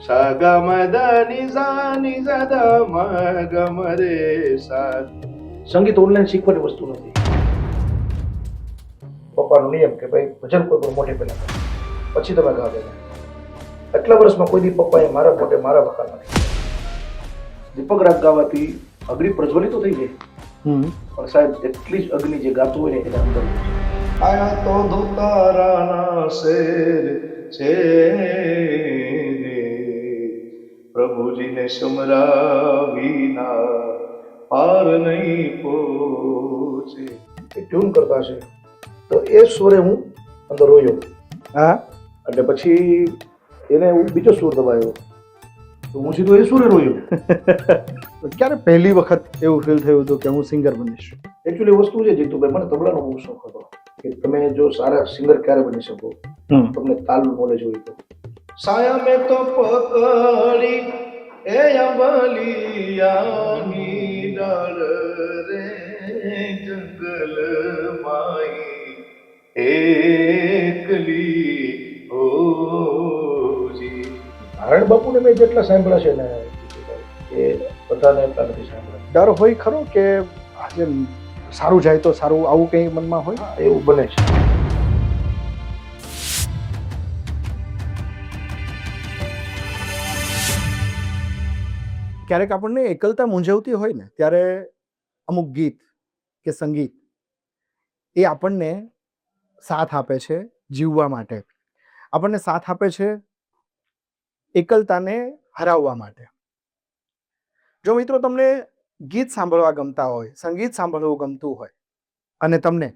સા ગ મ દ ની ઝા દ મ ગ મ રે સા. સંગીત ઓનલાઈન શીખવાની વસ્તુ નથી. પપ્પાનો નિયમ કે ભાઈ ભજન કોઈ પણ મોઢે પહેલા કરો, પછી તમે ગાઓ. આટલા વર્ષમાં કોઈ દી પપ્પાએ મારા મોઢે મારા વખાણ નથી. દીપક રાગ ગાવાથી અગ્નિ પ્રજ્વલિત તો થઈ જાય, પણ સાહેબ એટલી જ અગ્નિ જે ગાતું હોય ને એના અંદર હોય છે. આયા તો ધોતારાના શેર છે રે, પ્રભુજીને સમરાવીના પાર નહીં પહોંચે. એ ટ્યુન કરતા છે તો એ સ્વરે હું અંદર રોયો. હા, એટલે પછી એને હું બીજો સૂર દબાયો તો હું સીધો એ સુરે રોયો. ક્યારે પહેલી વખત એવું ફીલ થયું હતું કે હું સિંગર બનીશ? એકચ્યુઅલી વસ્તુ છે જીતુભાઈ, મને તબલાનો બહુ શોખ હતો કે તમે જો સારા સિંગર ક્યારે બની શકો, તમને તાલનું નોલેજ હોય તો. સાયા મેં તો પકડી એ અંબલિયાની ડાળ રે, જંગલ માઈ એકલી હોજી. નારાયણ બાપુને મેં જેટલા સાંભળ્યા છે ને એ બધાને એટલા નથી સાંભળ્યા. ડર હોય ખરો કે આજે સારું જાય તો સારું, આવું કંઈ મનમાં હોય? એવું બને છે. ક્યારેક આપણને એકલતા મૂંઝવતી હોય ને ત્યારે અમુક ગીત કે સંગીત એ આપણને સાથ આપે છે જીવવા માટે, આપણને સાથ આપે છે એકલતાને હરાવવા માટે. જો મિત્રો તમને ગીત સાંભળવા ગમતા હોય, સંગીત સાંભળવું ગમતું હોય અને તમને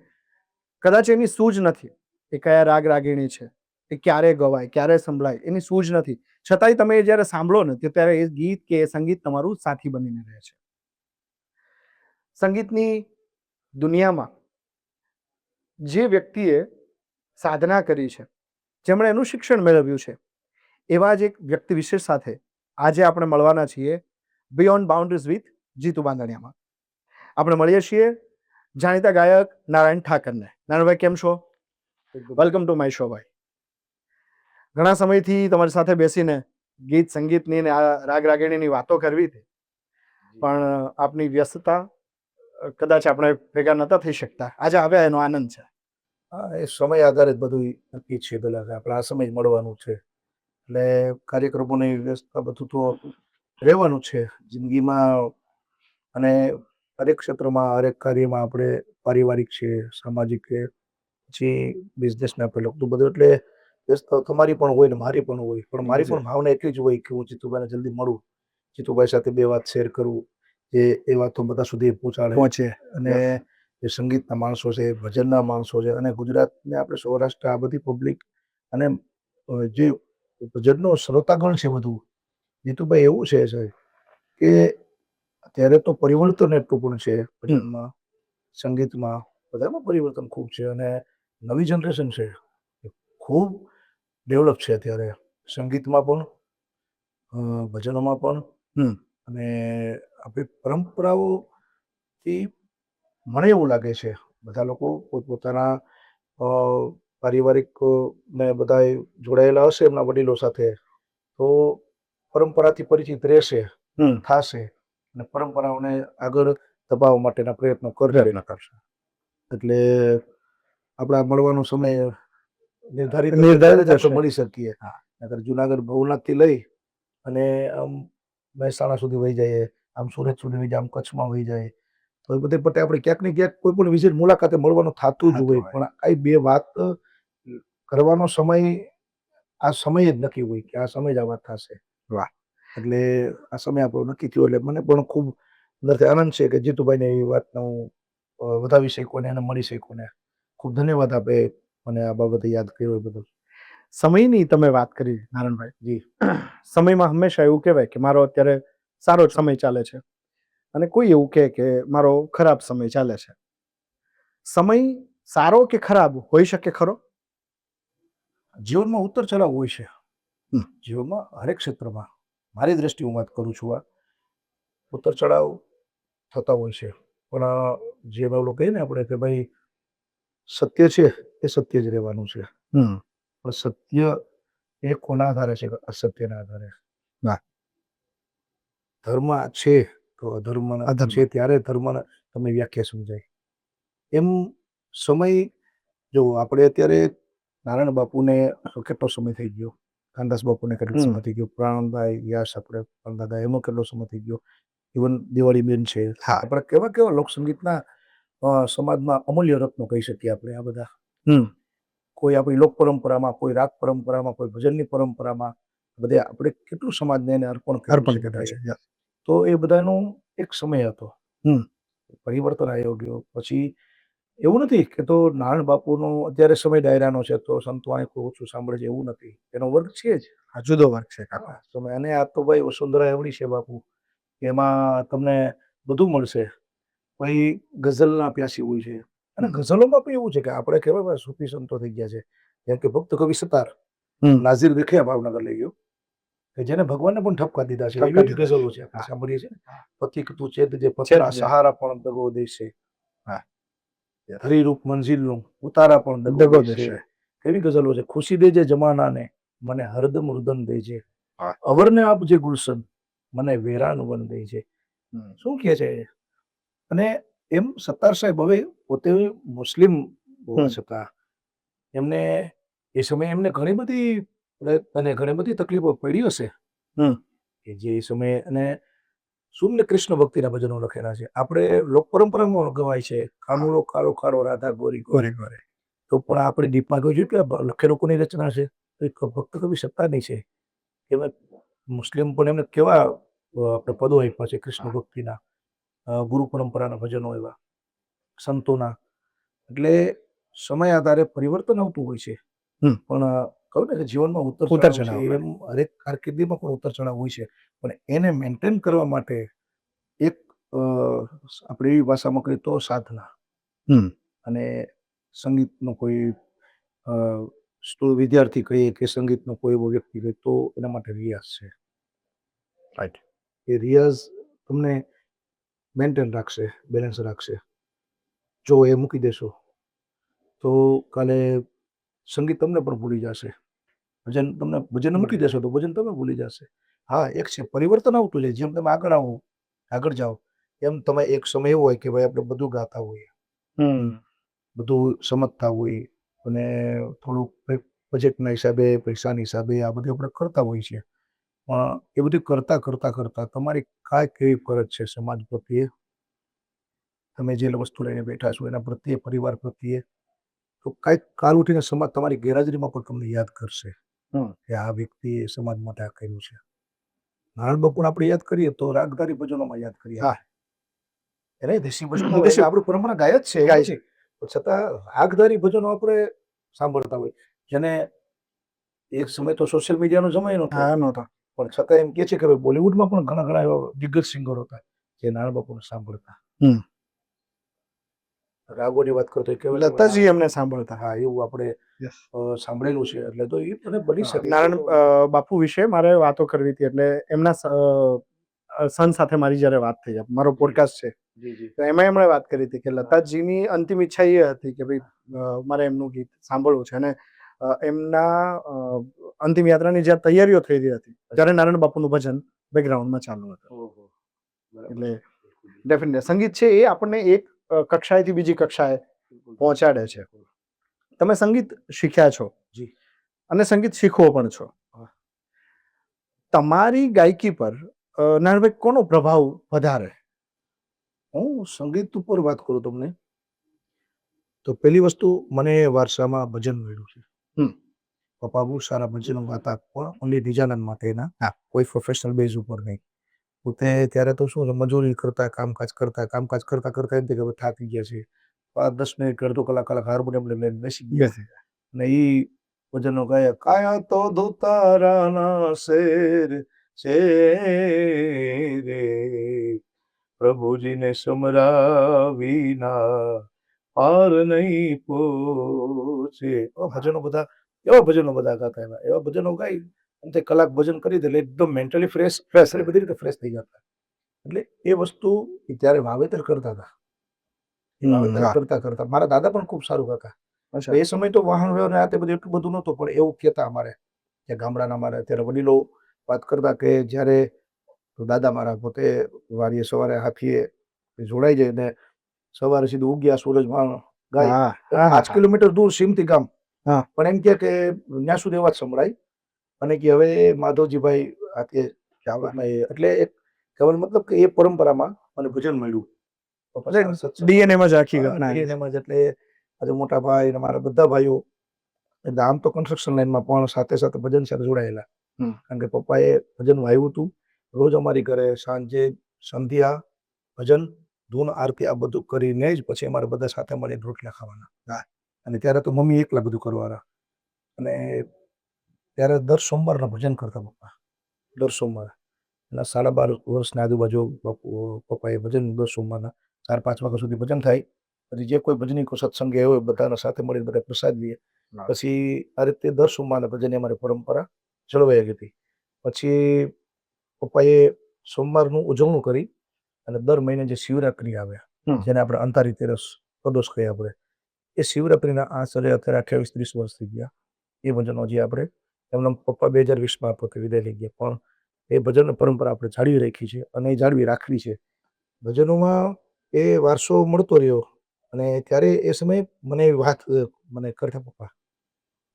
કદાચ એની સૂઝ નથી, એ કયા રાગ રાગીણી છે, એ ક્યારે ગવાય, ક્યારે સંભળાય, એની સૂઝ નથી, છતાંય તમે જ્યારે સાંભળો ને ત્યારે એ ગીત કે એ સંગીત તમારું સાથી બનીને રહે છે. સંગીતની દુનિયામાં જે વ્યક્તિએ સાધના કરી છે, જેમણે એનું શિક્ષણ મેળવ્યું છે, એવા જ એક વ્યક્તિ વિશેષ સાથે આજે આપણે મળવાના છીએ બિયોન્ડ બાઉન્ડ્રીઝ વિથ જીતુ બાંધણિયામાં. આપણે મળીએ છીએ જાણીતા ગાયક નારાયણ ઠાકરને. નારાયણભાઈ કેમ છો? વેલકમ ટુ માય શો ભાઈ. ઘણા સમયથી તમારી સાથે બેસીને ગીત સંગીતની ને આ રાગ રાગીણીની વાતો કરવી હતી, પણ આપની વ્યસ્તતા કદાચ આપણે ભેગા નતા થઈ શકતા. આજે આવ્યા એનો આનંદ છે. હા, એ સમય આધારિત બધું નક્કી છે પેલા કે આપણે આ સમય જ મળવાનું છે, એટલે કાર્યક્રમોની વ્યવસ્થા બધું તો રહેવાનું છે જિંદગીમાં. અને હરેક ક્ષેત્રમાં હરેક કાર્યમાં આપણે પારિવારિક છે, સામાજિક છે, પછી બિઝનેસને આપણે લગતું બધું, એટલે વ્યસ્તતા તમારી પણ હોય ને મારી પણ હોય, પણ મારી પણ ભાવના એટલી જ હોય કે હું જીતુભાઈને જલ્દી મળું, જીતુભાઈ સાથે બે વાત શેર કરું, જે એ વાતો બધા સુધી પહોંચે. અને જે સંગીતના માણસો છે, ભજનના માણસો છે, અને ગુજરાતને આપણે સૌરાષ્ટ્ર આ બધી પબ્લિક અને જે ભજનનો શ્રોતાગણ છે બધું, જીતુભાઈ એવું છે કે અત્યારે તો પરિવર્તન એટલું પણ છે ભજનમાં, સંગીતમાં, બધામાં પરિવર્તન ખૂબ છે. અને નવી જનરેશન છે ખૂબ ડેવલપ છે અત્યારે, સંગીતમાં પણ, ભજનોમાં પણ. અને આપણી પરંપરાઓથી મને એવું લાગે છે બધા લોકો પોતપોતાના પારિવારિક ને બધા જોડાયેલા હશે એમના વડીલો સાથે, તો પરંપરાથી પરિચિત રહેશે, થશે, અને પરંપરાઓને આગળ દબાવવા માટેના પ્રયત્નો કરશે. એટલે આપણા મળવાનો સમય નિર્ધારિત મળી શકીએ. નકર જુનાગઢ ભવનાથથી લઈ અને આમ મહેસાણા સુધી વહી જઈએ, આમ સુરત સુધી વહી જાય, આમ કચ્છમાં વહી જાય, તો એ બધે પટે આપણે ક્યાંક ને ક્યાંક કોઈ પણ વિઝિટ મુલાકાતે મળવાનું થતું જ હોય, પણ આ બે વાત કરવાનો સમય આ સમય જ નક્કી હોય કે આ સમય જ આ વાત થશે. વાહ! એટલે આ સમય આપણો નક્કી થયો, એટલે મને પણ ખૂબ અંદરથી આનંદ છે કે જીતુભાઈને એ વાતને હું વધાવી શકું અને એને મળી શકું. ને ખૂબ ધન્યવાદ આપે મને આ બાબતે યાદ કર્યો એ બદલ. સમયની તમે વાત કરી નારાયણભાઈ. જી. સમયમાં હંમેશા એવું કહેવાય કે મારો અત્યારે સારો સમય ચાલે છે અને કોઈ એવું કહે કે મારો ખરાબ સમય ચાલે છે. સમય સારો કે ખરાબ હોઈ શકે ખરો? જીવનમાં ઉત્તર ચઢાવ હોય છે, જીવનમાં હરેક ક્ષેત્રમાં. મારી દ્રષ્ટિએ હું વાત કરું છું, આ ઉત્તર ચઢાવ થતા હોય છે, પણ જે ઓલો કહીએ ને આપણે કે ભાઈ સત્ય છે એ સત્ય જ રહેવાનું છે, પણ સત્ય એ કોના આધારે છે? અસત્યના આધારે. વાહ. ધર્મ છે તો અધર્મ અધર્મ. છે ત્યારે ધર્મ તમે વ્યાખ્યા સમજાય. એમ સમય જો આપણે અત્યારે નારાયણ બાપુને કેટલો સમય થઈ ગયો, કાનદાસ બાપુને કેટલો સમય થઈ ગયો, પ્રાણભાઈ વ્યાસ આપણે દાદા એનો કેટલો સમય થઈ ગયો, ઇવન દિવાળી બેન છે. હા. આપણે કેવા કેવા લોકસંગીતના સમાજમાં અમૂલ્ય રત્નો કહી શકીએ આપણે આ બધા. કોઈ આપણી લોક પરંપરામાં, કોઈ રાગ પરંપરામાં, કોઈ ભજનની પરંપરામાં, બધે આપણે કેટલું સમાજને એને અર્પણ અર્પણ કર્યું કર્યા છે. છે. તો એ બધાનો એક સમય હતો. હમ. પરિવર્તન આવ્યો ગયો પછી એવું નથી કે તો નારાયણ બાપુનો અત્યારે સમય ડાયરાનો છે તો સંતો અહીં કોઈ ઓછું સાંભળે છે એવું નથી. એનો વર્ગ છે જ. આ જુદો વર્ગ છે કાકા. હા, સમય અને આ તો ભાઈ વસુંધરા એવડી છે બાપુ કે એમાં તમને બધું મળશે. પછી ગઝલના પ્યાસી હોય છે અને ગઝલોમાં પણ એવું છે કે આપણે કહેવાય સૂફી સંતો થઈ ગયા છે. જેમ કે ભક્ત કવિ સતાર નાઝીર વિખયા ભાવનગર લઈ ગયો કે જેને ભગવાનને પણ ઠપકા દીધા છે. એવી ગઝલો છે આપણે સાંભળીએ છીએ. પથિક તું ચેત જે પથરા સહારા પણ દગો દેશે. હરિરૂપ મંઝિલનું ઉતારા પણ દગો દેશે. કેવી ગઝલો છે. ખુશી દેજે જમાનાને મને હરદમ રુદન દેજે. અવરને આપજે ગુલશન મને વેરાન વન દેજે. શું કહે છે? અને એમ સત્તાર સાહેબ હવે પોતે મુસ્લિમ હોવા છતાં એમને એ સમયે એમને ઘણી બધી અને ઘણી બધી તકલીફો પડી હશે કે જે સમયે અને શૂન્ય કૃષ્ણ ભક્તિના ભજનો લખેલા છે. આપણે લોક પરંપરામાં ગવાય છે કાનુડો કાળો કાળો રાધા ગોરી ગોરી ગોરે. તો પણ આપણે દીપમાં કહ્યું છે કે લખેલો કોની રચના છે? એક ભક્ત કવિ સત્તારની છે. એમાં મુસ્લિમ પણ એમને કેવા આપણે પદો આપ્યા છે કૃષ્ણ ભક્તિના, ગુરુ પરંપરાના ભજનો એવા સંતોના. એટલે સમય આધારે પરિવર્તન આવતું હોય છે. પણ કહું ને કે જીવનમાં ઉતર ચઢાવ છે. એમ હરેક કારકિર્દીમાં પણ ઉતર ચઢાવ હોય છે. પણ એને મેન્ટેન કરવા માટે એક આપણે એવી ભાષામાં કહીએ તો સાધના અને સંગીતનો કોઈ વિદ્યાર્થી કહીએ કે સંગીતનો કોઈ એવો વ્યક્તિ કહીએ તો એના માટે રિયાઝ છે. રાઈટ. એ રિયાઝ તમને મેન્ટેન રાખશે, બેલેન્સ રાખશે. જો એ મૂકી દેશો તો કાલે સંગીત તમને પણ ભૂલી જશે. ભજન મૂકી દેશો તો ભજન તમે ભૂલી જશે. હા, એક છે પરિવર્તન આવતું જાય. જેમ તમે આગળ જાઓ એમ તમે એક સમય એવો હોય કે ભાઈ આપણે બધું ગાતા હોઈએ, બધું સમજતા હોય અને થોડુંક બજેટના હિસાબે, પૈસાના હિસાબે આ બધું આપણે કરતા હોઈએ છીએ. પણ એ બધું કરતા તમારી કાંઈક એવી ફરજ છે સમાજ પ્રત્યે, તમે જે વસ્તુ લઈને બેઠા છો એના પ્રત્યે, પરિવાર પ્રત્યે, તો કાંઈક કાલ ઉઠીને સમાજ તમારી ગેરહાજરીમાં પણ તમને યાદ કરશે કે આ વ્યક્તિએ સમાજ માટે આ કર્યું છે. નારાયણ બાપુને આપણે યાદ કરીએ તો રાગધારી ભજનોમાં યાદ કરીએ. એને દેશી ભજનો આપણી પરંપરા ગાય જ છે, છતાં રાગધારી ભજનો આપણે સાંભળતા હોય. જેને એક સમય તો સોશિયલ મીડિયાનો સમય નહોતો, પણ છતાં એમ કે છે કે બોલિવૂડમાં પણ ઘણા એવા દિગ્ગજ સિંગરો હતા જે નારાયણ બાપુને સાંભળતા. રાગોની વાત કરતો કે લતાજી એમને સાંભળતા. હા, એવું આપણે સાંભળેલું છે. એટલે તો એ મને બની શકે. નારાયણ બાપુ વિશે મારે વાતો કરવી હતી એટલે એમના સન સાથે મારી જ્યારે વાત થઈ, મારો પોડકાસ્ટ છે તો એમાં એમણે વાત કરી હતી કે લતાજીની અંતિમ ઈચ્છા એ હતી કે ભાઈ મારે એમનું ગીત સાંભળવું છે. અને એમના અંતિમ યાત્રાની જ્યારે તૈયારીઓ થઈ રહી હતી ત્યારે નારાયણ બાપુનું ભજન બેકગ્રાઉન્ડમાં ચાલુ હતું. એટલે ડેફિનેટલી સંગીત છે એ આપણને એક કક્ષાએથી બીજી કક્ષાએ પહોંચાડે છે. તમે સંગીત શીખ્યા છો અને સંગીત શીખવો પણ છો. તમારી ગાયકી પર નારાયણભાઈ કોનો પ્રભાવ વધારે? હું સંગીત ઉપર વાત કરું તમને તો પહેલી વસ્તુ મને વારસામાં ભજન મળ્યું છે. પપ્પા બહુ સારા ભજનો ગાતા, પણ ઓનલી નિજાનંદ માટેના, કોઈ પ્રોફેશનલ બેઝ ઉપર નહીં. પોતે ત્યારે તો શું મજૂરી કરતા, કામકાજ કરતા એમ કે થાકી ગયા છે, 5-10 મિનિટ અડધો કલાક હાર્મોનિયમ લઈને બેસી ગયા છે અને એ ભજનો ગાયા. કાયા તો ધોતારાના શેર છે રે પ્રભુજીને સમરાવીના પાર નહીં પહોંચે. એવા ભજનો બધા ગાતા. એવા ભજનો ગાઈ અને તે કલાક ભજન કરી દે એટલે એકદમ મેન્ટલી ફ્રેશ બધી રીતે ફ્રેશ થઈ જતા. એટલે એ વસ્તુ ત્યારે વાવેતર કરતા હતા. કરતા મારા દાદા પણ ખૂબ સારું ગાતા. એ સમય તો વાહન વ્યવહાર આ તે બધું એટલું બધું નહોતું, પણ એવું કહેતા અમારે કે ગામડાના અમારે અત્યારે વડીલો વાત કરતા કે જ્યારે દાદા મારા પોતે વાડીએ સવારે હાથીએ જોડાઈ જાય ને સવારે સીધું ઉગ્યા સૂરજમાં ગાય હા હા 5 કિલોમીટર દૂર સીમથી ગામ હા. પણ એમ કે ત્યાં સુધી અવાજ સંભળાય અને કે હવે માધવજીભાઈ હાથે એટલે એક કહેવાનો મતલબ કે એ પરંપરામાં મને ભજન મળ્યું ડીએનએ માં જ આખી ઘટના DNA માં જ એટલે આજે મોટા ભાઈ અને મારા બધા ભાઈઓ એટલે આમ તો કન્સ્ટ્રક્શન લાઈનમાં પણ સાથે સાથે ભજન સાથે જોડાયેલા હમ. કારણ કે પપ્પાએ ભજન વાવ્યું હતું રોજ અમારી ઘરે સાંજે સંધ્યા ભજન ધૂન આરતી આ બધું કરીને જ પછી અમારે બધા સાથે મળીને રોટલા ખાવાના અને ત્યારે તો મમ્મી એકલા બધું કરવાના અને ત્યારે દર સોમવારના ભજન કરતા પપ્પા દર સોમવારે એટલે 12.5 વર્ષની આજુબાજુ પપ્પાએ ભજન દર સોમવારના 4-5 વાગ્યા સુધી ભજન થાય પછી જે કોઈ ભજનીકો સત્સંગ હોય બધાના સાથે મળીને બધા પ્રસાદ લઈએ પછી આ રીતે દર સોમવારના ભજનની અમારી પરંપરા જળવાઈ ગઈ હતી પછી પપ્પાએ સોમવારનું ઉજવણું કરી અને દર મહિને જે શિવરાત્રી આવે જેને આપણે અંતારી તેરસ પ્રદોષ કહીએ આપણે એ શિવરાત્રીના આશરે અત્યારે 28-30 વર્ષ થઈ ગયા એ ભજનો જે આપણે એમના પપ્પા 2020માં પોતે વિદાય લઈ ગયા પણ એ ભજન પરંપરા આપણે જાળવી રાખી છે અને એ જાળવી રાખવી છે ભજનોમાં એ વારસો મળતો રહ્યો અને ત્યારે એ સમયે મને એવી વાત મને કરતા પપ્પા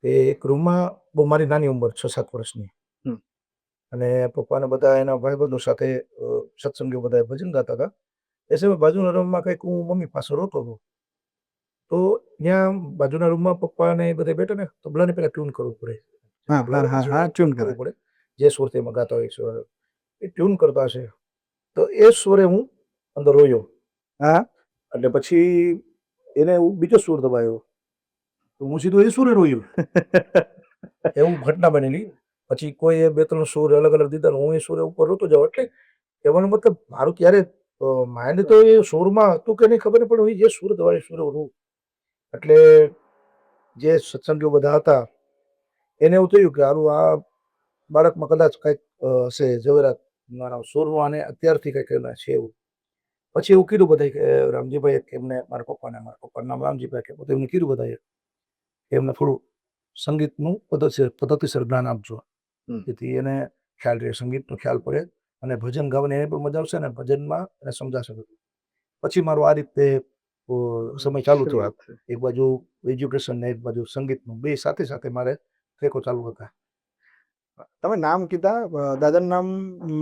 કે એક રૂમમાં બહુ મારી નાની ઉંમર 6-7 વર્ષની અને પપ્પાને બધા એના ભાઈબંધો સાથે સત્સંગીઓ બધા ભજન ગાતા હતા એ સમયે બાજુના રૂમમાં કંઈક હું મમ્મી પાસે રોતો હતો તો ત્યાં બાજુના રૂમમાં પપ્પાને એ બધા બેઠા ને તબલાને પેલા ટ્યુન કરવું પડે ટ્યુન કરવું પડે જે સુર તેમાં ગાતા હોય સ્વર એ ટ્યુન કરતા હશે તો એ સ્વરે હું અંદર રોયો એટલે પછી એને બીજો સુર દબાયો તો હું સીધો એ સુરે રોયો એવું ઘટના બનેલી પછી કોઈ 2-3 સુર અલગ અલગ દીધા હું એ સુરે ઉપર રોતો જાઉં એટલે કહેવાનો મતલબ મારું ત્યારે માઇન્ડ તો એ સુરમાં હતું કે નહીં ખબર નહીં પણ જે સુર દબાય સુરે રોવું એટલે જે સત્સંગીઓ બધા હતા એને એવું થયું કે હારું આ બાળકમાં કદાચ કંઈક હશે ઝવેરાત મારા સુરનું આને અત્યારથી કંઈક એના છે એવું પછી એવું કીધું બધાએ કે રામજીભાઈ કે એમને મારા પપ્પાનું નામ રામજીભાઈ કે બધું એમને કીધું બધાએ કે એમને થોડું સંગીતનું પદ્ધતિસર જ્ઞાન આપજો જેથી એને ખ્યાલ રહે સંગીતનો ખ્યાલ પડે અને ભજન ગાવાની એને પણ મજા આવશે ને ભજનમાં એને સમજાશે બધું પછી મારું આ રીતે સમય ચાલુ થયો એક બાજુ એજ્યુકેશન ને એક બાજુ સંગીતનું બે સાથે સાથે મારે ટ્રેકો ચાલુ હતા તમે નામ કીધા દાદાનું નામ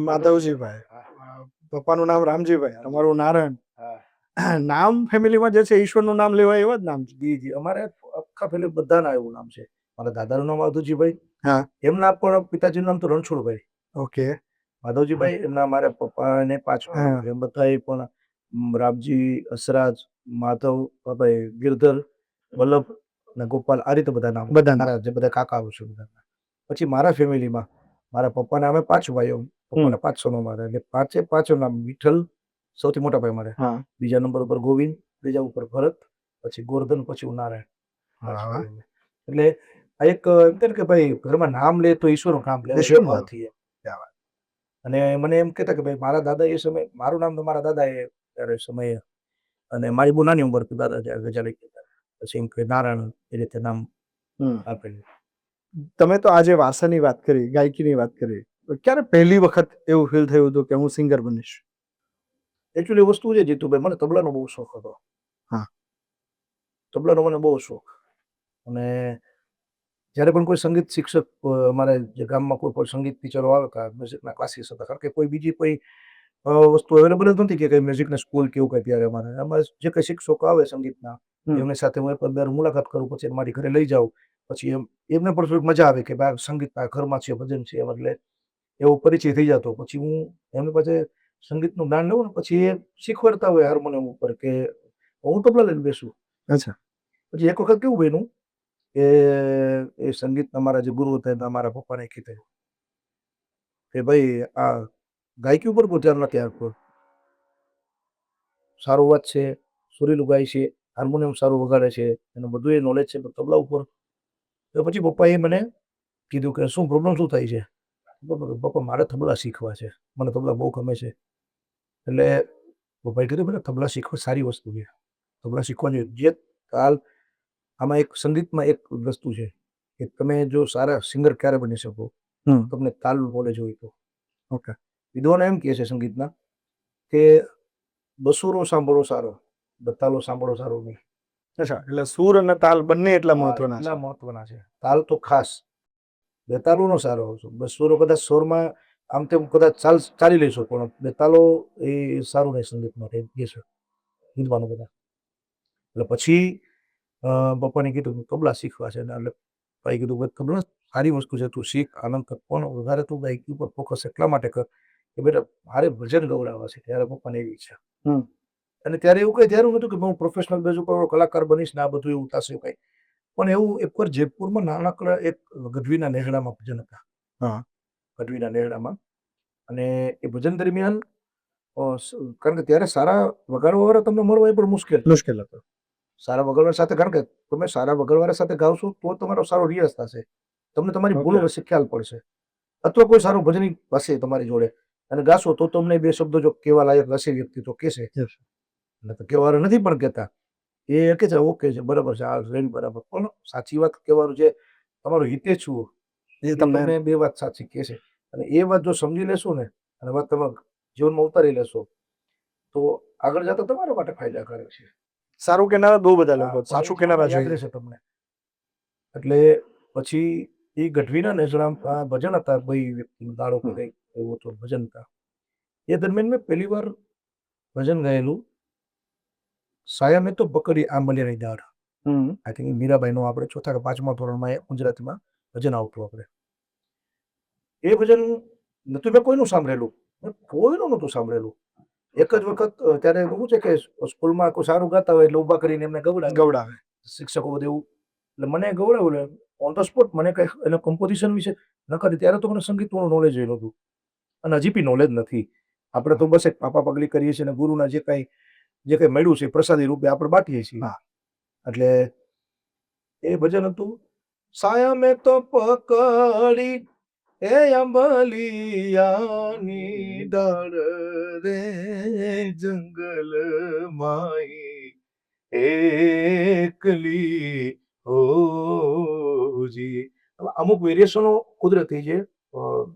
માધવજીભાઈ પપ્પાનું નામ રામજીભાઈ તમારું નારાયણ નામ ફેમિલીમાં જે છે ઈશ્વરનું નામ લેવાય એવા જ નામ છે જી અમારે આખા ફેમિલી બધાના એવું નામ છે મારા દાદાનું નામ માધવજીભાઈ એમના પણ પિતાજીનું નામ તો રણછોડભાઈ ઓકે માધવજીભાઈ એમના મારા પપ્પાને 5 એમ બધા પણ રામજી અસરાજ માધવ ભાઈ ગિરધર વલ્લભ અને ગોપાલ આ રીતે બધા નામ બધા જે બધા કાકા છે બધા પછી મારા ફેમિલીમાં મારા પપ્પાને અમે 5 ભાઈઓ પપ્પાને 5 સોનો મારે એટલે 5 નામ વિઠ્ઠલ સૌથી મોટા ભાઈ મારે બીજા નંબર ઉપર ગોવિંદ ત્રીજા ઉપર ભરત પછી ગોરધન પછી હું નારાયણ એટલે આ એક એમ કે ભાઈ ઘરમાં નામ લે તો ઈશ્વરનું નામ લે અને મને એમ કહેતા કે ભાઈ મારા દાદા એ સમય મારું નામ તો મારા દાદા એ ત્યારે સમયે અને મારી બહુ નાની ઉંમર દાદા ગજાલી પછી એમ કે નારાયણ એ રીતે નામ આપેલું તમે તો આજે વાસાની વાત કરી ગાયકીની વાત કરી ક્યારે પહેલી વખત એવું ફીલ થયું હતું કે હું સિંગર બનીશ એકચ્યુઅલી વસ્તુ છે જીતુભાઈ મને તબલાનો બહુ શોખ હતો તબલાનો મને બહુ શોખ અને જ્યારે પણ કોઈ સંગીત શિક્ષક અમારે જે ગામમાં કોઈ સંગીત ટીચરો આવે કે મ્યુઝિકના ક્લાસીસ હતા કારણ કે કોઈ બીજી કોઈ વસ્તુ અવેલેબલ જ નથી કે કંઈ મ્યુઝિકના સ્કૂલ કેવું કંઈ ત્યારે અમારે જે કંઈ શિક્ષકો આવે સંગીતના એમની સાથે હું એક વાર મુલાકાત કરું પછી મારી ઘરે લઈ જાઉં પછી એમને પણ થોડીક મજા આવે કે ભાઈ સંગીતના ઘરમાં છે ભજન છે એટલે એવો પરિચય થઈ જતો પછી હું એમની પાસે સંગીતનું જ્ઞાન લઉં ને પછી એ શીખવાડતા હોય હાર્મોનિયમ ઉપર કે હું તબલા લઈને બેસું અચ્છા પછી એક વખત કેવું બન્યું કે એ સંગીતના મારા જે ગુરુ હતા મારા પપ્પાને કીધું કે ભાઈ આ ગાયકી ઉપર બહુ ધ્યાન નથી આપતું સારો અવાજ છે સુરીલું ગાય છે હાર્મોનિયમ સારું વગાડે છે એનું બધું એ નોલેજ છે પણ તબલા ઉપર તો પછી પપ્પાએ મને કીધું કે શું પ્રોબ્લેમ શું થાય છે પપ્પા મારે તબલા શીખવા છે મને તબલા બહુ ગમે છે એટલે પપ્પાએ કીધું બેટા તબલા શીખવા સારી વસ્તુ છે તબલા શીખવાની જે હાલ આમાં એક સંગીતમાં એક વસ્તુ છે કે તમે જો સારા સિંગર ક્યારે બની શકો હમ તમને તાલનું નોલેજ હોય તો. ઓકે. વિદ્વાનો એમ કહે છે સંગીતના કે બસુરો સાંભળો સારો, બતાલો સાંભળો સારો નહીં. અચ્છા, એટલે સૂર અને તાલ બંને એટલા આ મહત્વના એટલા છે. મહત્વના છે. તાલ તો ખાસ. બેતાલોનો સારો આવશે. બસુરો કદાચ સોરમાં આમ તેમ કદાચ ચાલી લેશો, પણ બેતાલો એ સારું નહીં સંગીત માટે એમ કહે છે વિદ્વાનો બધા. એટલે પછી પપ્પાને કીધું તબલા શીખવા છે ને, એટલે ભાઈ કીધું ભાઈ તબલા સારી વસ્તુ છે, તું શીખ, આનંદ કર, પણ વધારે તું ગાયકી ઉપર ફોકસ એટલા માટે કર કે બેટા મારે ભજન ગવડાવવા છે. ત્યારે પપ્પાને એવી ઈચ્છા. હમ અને ત્યારે એવું કઈ ધ્યાન નતું કે હું પ્રોફેશનલ બેઝ ઉપર કલાકાર બનીશ ને આ બધું એવું થશે કઈ. પણ એવું એકવાર જયપુરમાં નાનકડા એક ગઢવીના નેહડામાં ભજન હતા. હા. ગઢવીના નેહડામાં. અને એ ભજન દરમિયાન કારણ કે ત્યારે સારા વગાડવાવાળા તમને મળવા એ પણ મુશ્કેલ. મુશ્કેલ હતો. સારા વગાડવા સાથે, કારણ કે તમે સારા વગાડવાળા સાથે ગાવશો તો તમારો સારો રિયાઝ થશે, તમને તમારી ભૂલો Okay. વિશે ખ્યાલ પડશે. અથવા કોઈ સારો ભજની હશે તમારી જોડે અને ગાશો તો તમને બે શબ્દો જો કેવા લાયક હશે વ્યક્તિ તો કહેશે. Yes. એટલે તો કહેવાનું નથી પણ કહેતા. એ કે છે ઓકે છે, બરાબર છે, આ રેડી બરાબર. પણ સાચી વાત કહેવાનું છે, તમારું હિતે છું એ એ તમને તમને બે વાત સાચી કહે છે. અને એ વાત જો સમજી લેશો ને અને વાત તમે જીવનમાં ઉતારી લેશો તો આગળ જતા તમારા માટે ફાયદાકારક છે. સારું કેનારા બહુ બધા લોકો, હા, સાચું પણ એ કેનારા યાદ જોઈએ. રહેશે તમને. એટલે પછી એ ગઢવીના નેસડામાં ભજન હતા, ભાઈ વ્યક્તિનું દાડો કે કંઈક એવું તો ભજન હતા. એ દરમિયાન મેં પહેલી વાર ભજન ગાયેલું, સાયા મેં તો પકડી આંબલિયાની દાળ. હમ આઈ થિંક મીરાબાઈનું આપણે ચોથા કે પાંચમા ધોરણમાં એ ગુજરાતીમાં ભજન આવતું આપણે. એ ભજન નતું મેં કોઈનું સાંભળેલું, મેં કોઈનું નહોતું સાંભળેલું. એક જ વખત ત્યારે શું છે કે સ્કૂલમાં કોઈ સારું ગાતા હોય એટલે ઊભા કરીને એમને ગવડાવે ગવડાવે. શિક્ષકો બધું એવું. એટલે મને ગવડાવ્યું ઓન ધ સ્પોટ. મને કઈ એના કમ્પોઝિશન વિશે ન કરી, ત્યારે તો મને સંગીતનું નોલેજ એ નહોતું અને હજી બી નોલેજ નથી. આપણે તો બસ એક પાપા પગલી કરીએ છીએ અને ગુરુના જે કંઈ મળ્યું છે પ્રસાદી રૂપે આપણે બાટીએ છીએ. હા. એટલે એ ભજન હતું, સાયા મેં તો પકડી એ આંબલિયાની ડાળ રે જંગલ માઈ એકલી હોજી. અમુક વેરિએશનો કુદરતી છે.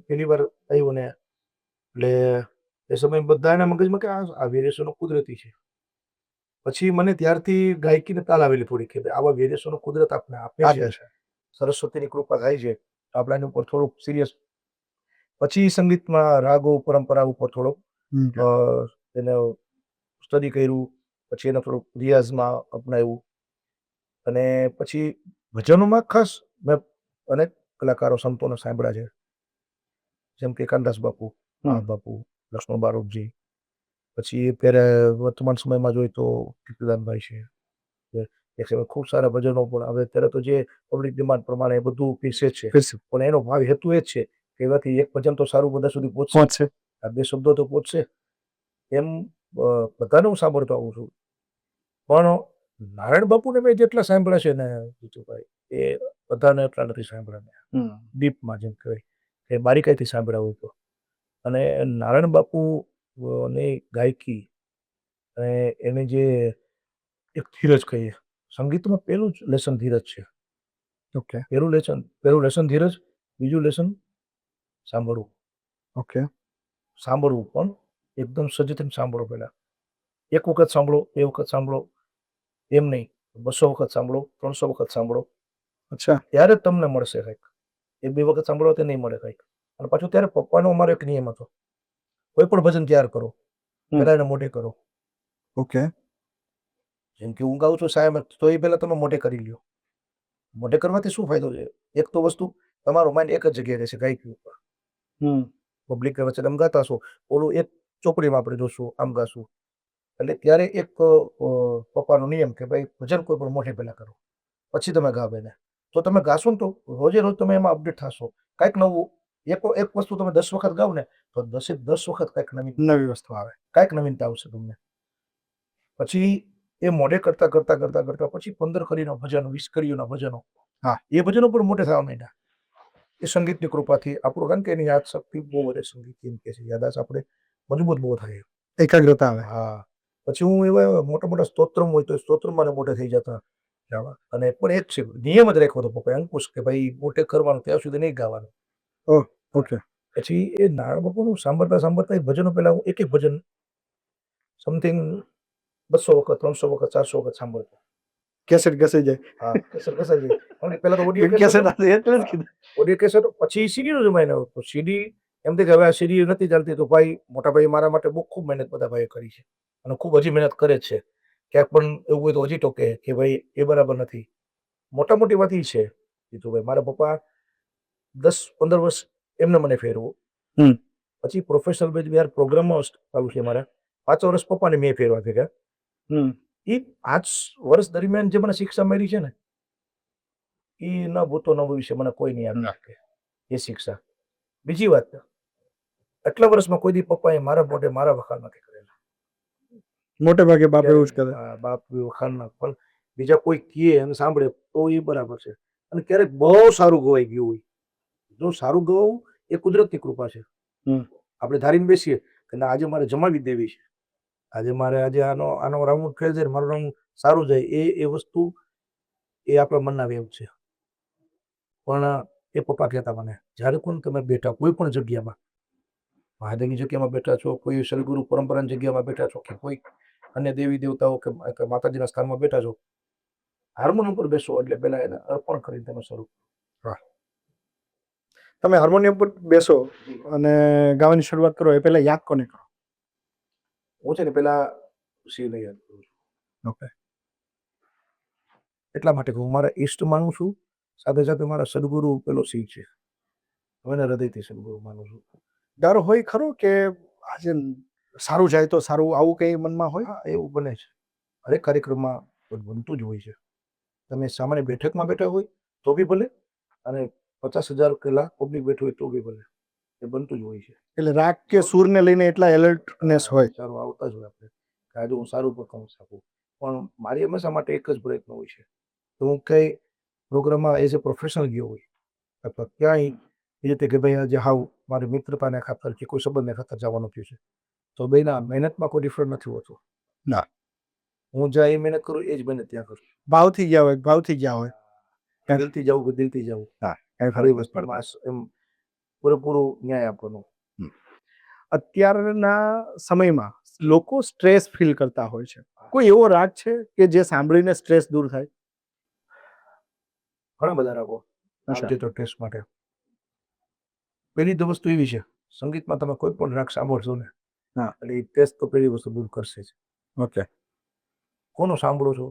પેલી વાર આવ્યું ને એટલે એ સમય બધાના મગજમાં કે આ વેરિએશનો કુદરતી છે. પછી મને ત્યારથી ગાયકીને તાલ આવેલી થોડી કે આવા વેરિએશનો કુદરત આપણે આપે છે. સરસ્વતીની કૃપા થાય છે આપણા એની ઉપર થોડુંક સિરિયસ. પછી સંગીતમાં રાગો પરંપરા ઉપર થોડોક એને સ્ટડી કર્યું, પછી એને થોડુંક રિયાઝમાં અપનાવ્યું. અને પછી ભજનોમાં ખાસ મેં અનેક કલાકારો સંતોને સાંભળ્યા છે, જેમ કે કાનદાસ બાપુ, બાપુ, લક્ષ્મણ બારોટજી. પછી અત્યારે વર્તમાન સમયમાં જોઈએ તો કીર્તિદાનભાઈ છે. એક સમય ખૂબ સારા ભજનો પણ હવે અત્યારે તો જે પબ્લિક ડિમાન્ડ પ્રમાણે એ બધું પીરસે છે, પણ એનો ભાવ હેતુ એ જ છે કે એવાથી એક ભજન તો સારું બધા સુધી પહોંચશે, આ બે શબ્દો તો પહોંચશે. એમ બધાને હું સાંભળતો આવું છું. પણ નારાયણ બાપુને મેં જેટલા સાંભળ્યા છે ને જીતુભાઈ, એ બધાને એટલા નથી સાંભળ્યા ડીપમાં, જેમ કહેવાય કે બારીકાઈથી સાંભળ્યા હોય તો. અને નારાયણ બાપુ ની ગાયકી અને એની જે એક ધીરજ કહીએ, સંગીતમાં પહેલું જ લેસન ધીરજ છે. ઓકે. પહેલું લેસન ધીરજ, બીજું લેસન સાંભળવું. ઓકે. સાંભળવું પણ એકદમ સજ્જથી સાંભળો. પહેલા એક વખત સાંભળો, બે વખત સાંભળો, એમ નહીં 200 વખત સાંભળો, 300 વખત સાંભળો. અચ્છા. ત્યારે જ તમને મળશે કંઈક. એક બે વખત સાંભળો તે નહીં મળે કંઈક. અને પાછું ત્યારે પપ્પાનો અમારો એક નિયમ હતો, કોઈ પણ ભજન તૈયાર કરો પહેલા એને મોઢે કરો. ઓકે. જેમ કે હું ગાઉં છું સાહેબ, તો એ પહેલા તમે મોઢે કરી લ્યો. મોઢે કરવાથી શું ફાયદો છે? એક તો વસ્તુ, તમારો માઇન્ડ એક જ જગ્યાએ રહેશે ગાયકી ઉપર. પબ્લિક વચ્ચે તમે ગાતા હશો, ઓલું એક ચોપડીમાં આપણે જોશું, આમ ગાશું. એટલે ત્યારે એક પપ્પાનો નિયમ કે ભાઈ ભજન કોઈ પણ મોઢે પહેલા કરો, પછી તમે ગાવ એને. તો તમે ગાશો ને તો રોજે રોજ તમે એમાં અપડેટ થશો. કાંઈક નવું, એક વસ્તુ તમે 10 વખત ગાવ ને તો 10 વખત કાંઈક નવી વસ્તુ આવે, કાંઈક નવીનતા આવશે તમને. પછી એ મોઢે કરતા પછી 15 કડીના ભજનો, 20 કડીઓના ભજનો, એ ભજનો પણ મોઢે થવા માંડ્યા. એ સંગીતની કૃપાથી આપણું, કારણ કે એની યાદ શક્તિ બહુ વધે. સંગીત એમ કે છે યાદાશ આપણે મજબૂત બહુ થાય, એકાગ્રતા આવે. હા. પછી હું એવા મોટા મોટા સ્તોત્રમ હોય તો સ્તોત્રમાં મોઢે થઈ જતા. અને પણ એક છે નિયમ જ રાખ્યો હતો પપ્પાએ, અંકુશ, કે ભાઈ મોઢે કરવાનું ત્યાં સુધી નહીં ગાવાનું. ઓહ, ઓકે. પછી એ નારાયણ બાપુનું સાંભળતા એ ભજનો પહેલા હું એક ભજન સમથિંગ 200 વખત 300 વખત 400 વખત સાંભળતો. કેસેટ ઘસાઈ જાય. હા, કેસેટ ઘસાઈ જાય. કારણ કે પહેલા તો ઓડિયો કેસેટ કેસેટ આવે એટલે જ કીધું. ઓડિયો કેસેટ પછી સીડીનો જમાનો હતો. સીડી એમ થાય કે હવે આ સીડી નથી ચાલતી તો ભાઈ મોટા ભાઈ મારા માટે બહુ ખૂબ મહેનત બધા ભાઈએ કરી છે અને ખૂબ હજી મહેનત કરે જ છે. ક્યાંક પણ એવું હોય તો હજી ટોકે કે ભાઈ એ બરાબર નથી. મોટા મોટી વાત એ છે જીતુભાઈ, મારા પપ્પા 10-15 વર્ષ એમને મને ફેરવો. હમ. પછી પ્રોફેશનલ બેઝ યાર પ્રોગ્રામમાં ચાલુ છે મારા 5 વર્ષ પપ્પાને મેં ફેરવા ભેગા. હમ. એ 5 વર્ષ દરમિયાન જે મને શિક્ષા મળી છે ને એ ન ભૂતો ન ભવિષ્ય મને કોઈ નહીં આપી શકે એ શિક્ષા. બીજી વાત, આટલા વર્ષમાં કોઈ દી પપ્પાએ મારા મોઢે મારા વખાણ નથી કરેલા. મોટે ભાગે બાપ એવું જ કરે. હા, બાપ વખાણ ના, પણ બીજા કોઈ કહે અને સાંભળે તો એ બરાબર છે. અને ક્યારેક બહુ સારું ગવાઈ ગયું હોય, જો સારું ગવાવું એ કુદરતની કૃપા છે. હમ. આપણે ધારીને બેસીએ કે ના આજે મારે જમાવી દેવી છે, આજે આનો રાઉન્ડ ફેલ જાય, મારું રાઉન્ડ સારું જાય, એ વસ્તુ એ આપણા મનના વેવ છે. પણ એ પપ્પા કહેતા મને, જ્યારે પણ તમે બેઠા કોઈ પણ જગ્યામાં, મહાદેવની જગ્યામાં બેઠા છો, કોઈ સદગુરુ પરંપરાની જગ્યામાં બેઠા છો, કે કોઈ અન્ય દેવી દેવતાઓ કે માતાજીના સ્થાનમાં બેઠા છો, હાર્મોનિયમ પર બેસો એટલે પહેલા એને અર્પણ કરીને તમે શરૂ. તમે હાર્મોનિયમ પર બેસો અને ગાવાની શરૂઆત કરો એ પહેલા યાદ કોને કરો? હું છે ને પહેલા શિવને યાદ કરું છું. ઓકે. એટલા માટે કે હું મારા ઈષ્ટ માનું છું, સાથે સાથે મારા સદગુરુ પેલો શિવ છે, હું એને હૃદયથી સદગુરુ માનું છું. ડર હોય ખરો કે આજે સારું જાય તો સારું, આવું કંઈ મનમાં હોય? હા, એવું બને છે. હરેક કાર્યક્રમમાં બનતું જ હોય છે. તમે સામાન્ય બેઠકમાં બેઠા હોય તો બી ભલે, અને 50,000 કલાક પબ્લિક બેઠું હોય તો બી ભલે, એ બનતું જ હોય છે. એટલે રાગ કે સૂરને લઈને એટલા એલર્ટનેસ હોય. વિચારો આવતા જ હોય આપણે કે આજે હું સારું પરફોર્મન્સ આપું. પણ મારી હંમેશા માટે એક જ પ્રયત્ન હોય છે તો હું કંઈ પ્રોગ્રામમાં એઝ એ પ્રોફેશનલ ગયો હોય અથવા ક્યાંય એ રીતે કે ભાઈ આજે હાવ મારી મિત્રતાને ખાતર કે કોઈ સંબંધને ખાતર જવાનું થયું છે, તો બેના મહેનતમાં કોઈ ડિફરન્ટ નથી હોતો. ના. હું જ્યાં એ મહેનત કરું એ જ મહેનત ત્યાં કરું. ભાવથી ગયા હોય. દિલથી જવું કે દિલથી જવું, હા, કઈ ફરી ફરક નથી પડતો. વસ્તુમાં એમ પૂરેપૂરું ન્યાય આપવાનો. અત્યારના સમયમાં લોકો સ્ટ્રેસ ફીલ કરતા હોય છે. કોઈ એવો રાગ છે કે જે સાંભળીને સ્ટ્રેસ દૂર થાય? ઘણા બધા રાગો આમ છે તો ટેસ્ટ માટે. પહેલી તો વસ્તુ એવી છે, સંગીતમાં તમે કોઈ પણ રાગ સાંભળશો ને, હા, એટલે એ ટેસ્ટ તો પહેલી વસ્તુ દૂર કરશે જ. ઓકે. કોનો સાંભળો છો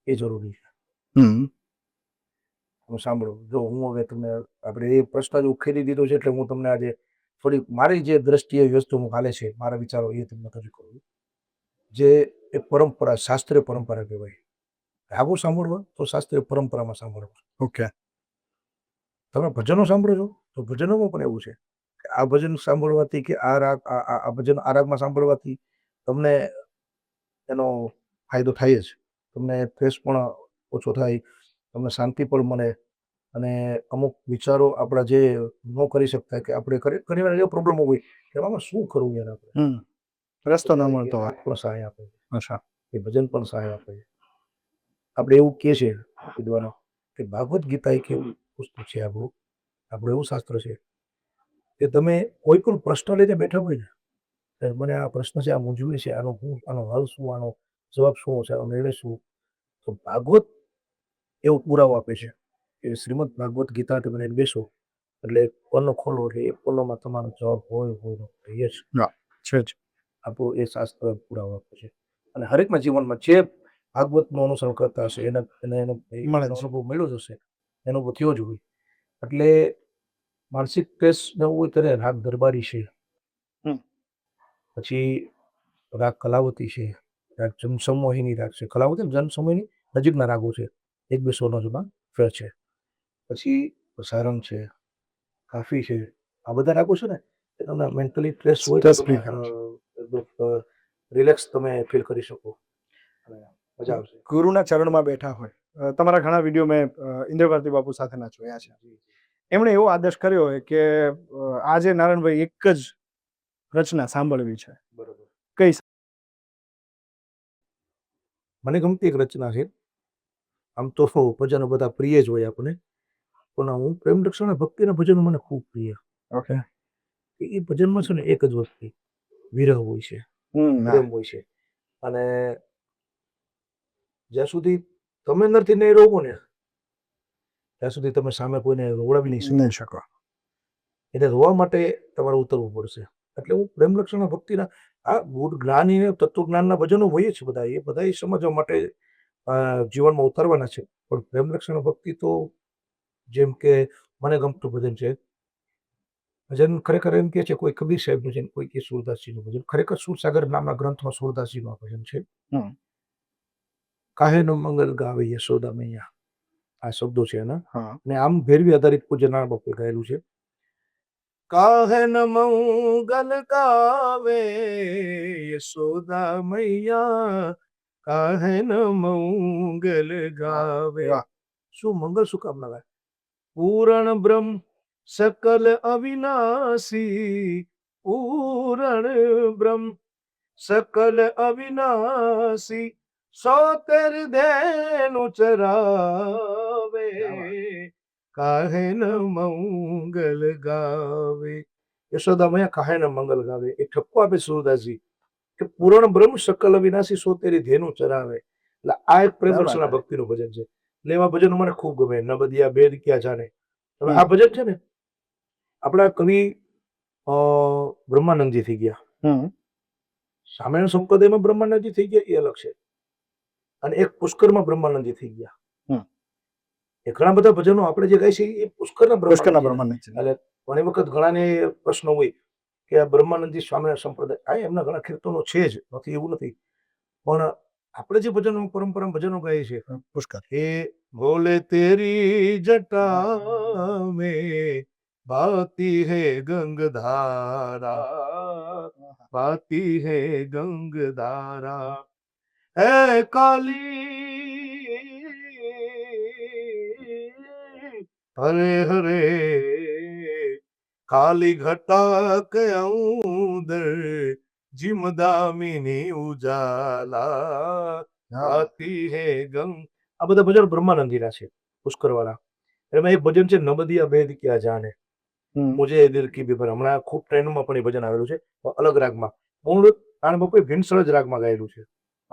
એ જરૂરી છે. હમ. હું સાંભળો, જો હું હવે તમને આપણે એ પ્રશ્ન જ ઉખેડી દીધો છે એટલે હું તમને આજે થોડી મારી જે દ્રષ્ટિએ વસ્તુ હાલે છે, મારા વિચારો એ તમને રજૂ કરું. જે એક પરંપરા, શાસ્ત્રીય પરંપરા કહેવાય. રાગો સાંભળવા તો શાસ્ત્રીય પરંપરામાં સાંભળવા. ઓકે. તમે ભજનો સાંભળો છો તો ભજનોમાં પણ એવું છે કે આ ભજન સાંભળવાથી કે આ રાગ આ ભજન આ રાગમાં સાંભળવાથી તમને એનો ફાયદો થાય જ. તમને સ્ટ્રેસ પણ ઓછો થાય, તમને શાંતિ પણ મળે, અને અમુક વિચારો આપણા જે ન કરી શકતા કે આપણે ઘણી વાર એવો પ્રોબ્લેમ હોય કે આમાં શું કરવું યાર આપણે, રસ્તો ન મળતો હોય. પણ સહાય આપે છે. અચ્છા. એ ભજન પણ સહાય આપે છે. આપણે એવું કહે છે વિદ્વાનો કે ભાગવત ગીતા એક એવું પુસ્તક છે, આપણું એવું શાસ્ત્ર છે કે તમે કોઈ પણ પ્રશ્ન લઈને બેઠા હોય ને, મને આ પ્રશ્ન છે, આ મૂંઝવે છે, આનો હલ શું, આનો જવાબ શું છે, આનો નિર્ણય શું, તો ભાગવત એવો પુરાવો આપે છે કે શ્રીમદ ભાગવત ગીતા તમે લઈને બેસો એટલે પન્નો ખોલો એટલે એ પન્નામાં તમારો જવાબ હોય છે જ. આપણું એ શાસ્ત્ર પુરાવો આપે છે. અને હરેકના જીવનમાં જે ભાગવતનું અનુસરણ કરતા હશે એનો અનુભવ મળ્યો જ હશે, એનો અનુભવ થયો જ હોય. એટલે માનસિક સ્ટ્રેસ ન હોય ત્યારે રાગ દરબારી છે, પછી રાગ કલાવતી છે, રાગ જનસમોહિની રાગ છે. કલાવતી જનસમોહિની નજીકના રાગો છે, 1-2 સ્વરનો જમાં ફેર છે. પછી સારંગ છે, કાફી છે, આ બધા રાગો છે ને એ તમને મેન્ટલી સ્ટ્રેસ હોય રિલેક્સ તમે ફીલ કરી શકો અને મજા આવશે. ગુરુના ચરણમાં બેઠા હોય. તમારા ઘણા વિડીયો મેં ઇન્દ્રભારતી બાપુ સાથેના જોયા છે. એમણે એવો આદેશ કર્યો હોય કે આજે નારાયણભાઈ એક જ રચના સાંભળવી છે. બરોબર. કઈ? મને ગમતી એક રચના છે. આમ તો ભજનો બધા પ્રિય જ હોય આપણને, પણ હું પ્રેમ રક્ષણ ભક્તિના ભજનો મને ખૂબ પ્રિય. ઓકે. એ ભજનમાં છે ને એક જ વસ્તુ વિરહ હોય છે, પ્રેમ હોય છે. અને જ્યાં સુધી તમે અંદરથી નહીં રોવો ને ત્યાં સુધી તમે સામે કોઈને રોવડાવી નહીં શકો. નહીં શકો. એને રોવા માટે તમારે ઉતરવું પડશે. એટલે હું પ્રેમ લક્ષણ ભક્તિના આ ગુણ જ્ઞાની ને તત્વજ્ઞાનના ભજનો હોય છે બધા, એ બધા સમજવા માટે જીવનમાં ઉતારવાના છે. પણ પ્રેમ લક્ષણ ભક્તિ તો જેમ કે મને ગમતું ભજન છે, ભજન ખરેખર એમ કે છે કોઈ કબીર સાહેબનું છે, કોઈ કે સુરદાસજીનું ભજન. ખરેખર સુરસાગર નામના ગ્રંથમાં સુરદાસજીનું આ ભજન છે. કાહે ન મંગલ ગાવે યશોદા મૈયા, આ શબ્દો છે એના. અને આમ ભેરવી આધારિત પૂજ્ય નારાયણ બાપુએ ગાયેલું છે. કાહે ન મંગલ ગાવે યશોદા મૈયા, કાહે ન મંગલ ગાવે. શું મંગળ શું કામ ના ગાય? પૂરણ બ્રહ્મ સકલ અવિનાશી, પૂરણ બ્રહ્મ સકલ અવિનાશી, સો તેર ધેનુ ચરાવે, કાહે ન મંગલ ગાવે. યશોદા મૈયા કાહે ન મંગલ ગાવે. એ ઠપકો આપે સુરદાસજી કે પૂરણ બ્રહ્મ સકલ અવિનાશી, સો તેરી ધેનુ ચરાવે. એટલે આ એક પ્રેમ લક્ષણા ભક્તિનું ભજન છે. એટલે એવા ભજનો મને ખૂબ ગમે. નબદિયા બેદ ક્યાં જાને. હવે આ ભજન છે ને આપણા કવિ બ્રહ્માનંદજી થઈ ગયા. સામાન્ય સંપ્રદાયમાં બ્રહ્માનંદજી થઈ ગયા એ અલગ છે, અને એક પુષ્કરમાં બ્રહ્માનંદજી થઈ ગયા. એ ઘણા બધા ભજનો આપણે જે ગાય છે એ પુષ્કરના બ્રહ્માનંદ. એટલે ઘણી વખત ઘણાને પ્રશ્ન હોય કે આ બ્રહ્માનંદજી સ્વામિનારાયણ સંપ્રદાય, આ એમના ઘણા કીર્તનો છે જ, નથી એવું નથી. પણ આપણે જે ભજનો પરંપરા ભજનો ગાઈએ છીએ પુષ્કર, એ બોલે તેરી જટા में भाती है गंगधारा, भाती है गंगधारा, है काली हरे हरे, काली घटा के अंदर जिमदामिनी उजाला, भाती है गंग. આ બધા ભજન બ્રહ્માનંદજીના છે પુષ્કર વાળા. એમાં એક ભજન છે નબદિયા બેદ ક્યાં જાને, મુજે દિલ કી બીબર. હમણાં ખૂબ ટ્રેન્ડમાં પણ એ ભજન આવેલું છે, અલગ રાગમાં. મૂળ નારાયણ બાપુએ ભીંસળજ રાગમાં ગાયેલું છે.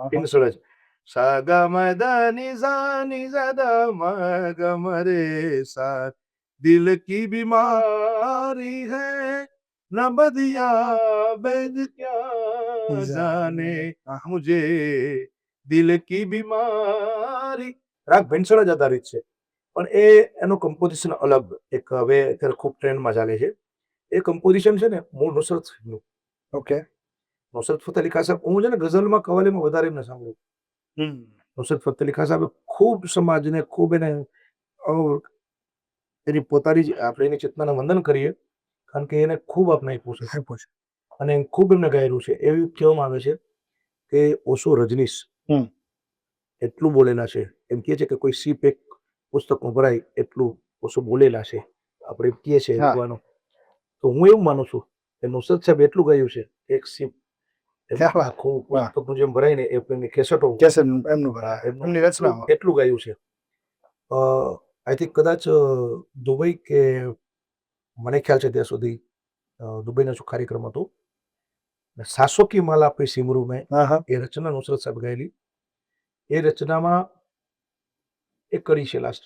ભીંસળજ સા ગ મ દ ની ઝા ની ઝ દ મ ગ મ રે સા, દિલ કી બીમારી હૈ નબદિયા બેદ ક્યાં જાને, મુજે દિલ કી બીમારી. રાગ ભીંસળજ આધારિત છે, પણ એનું કમ્પોઝિશન અલગ. એક હવે અત્યારે ખૂબ ટ્રેન્ડમાં ચાલે છે એ કમ્પોઝિશન છે ને મૂળ નુસરત સાહેબનું. ઓકે. નુસરત ફતેહ અલી ખાન સાહેબ, હું છે ને ગઝલમાં કવાલીમાં વધારે એમને સાંભળું. નુસરત ફતેહ અલી ખાન સાહેબ ખૂબ સમાજને ખૂબ એને એની પોતાની આપણે એની ચેતનાને વંદન કરીએ, કારણ કે એને ખૂબ આપણે આપ્યું છે અને ખૂબ એમને ગાયેલું છે. એવું કહેવામાં આવે છે કે ઓશો રજનીશ એટલું બોલેલા છે. એમ કહે છે કે કોઈ સીપ એક પુસ્તકમાં ભરાય એટલું ઓછું બોલેલા છે, આપણે એમ કહે છે વિદ્વાનો. તો હું એવું માનું છું કે નુસરત સાહેબ એટલું ગાયું છે એક સીપ આખું પુસ્તકનું જેમ ભરાય ને એમની કેસેટો એમની રચના એટલું ગાયું છે. આઈ થિંક કદાચ દુબઈ કે મને ખ્યાલ છે ત્યાં સુધી દુબઈનો શું કાર્યક્રમ હતો, સાસો કી માલા પે સિમરૂ મેં એ રચના નુસરત સાહેબ ગાયેલી. એ રચનામાં એક કરી છે લાસ્ટ,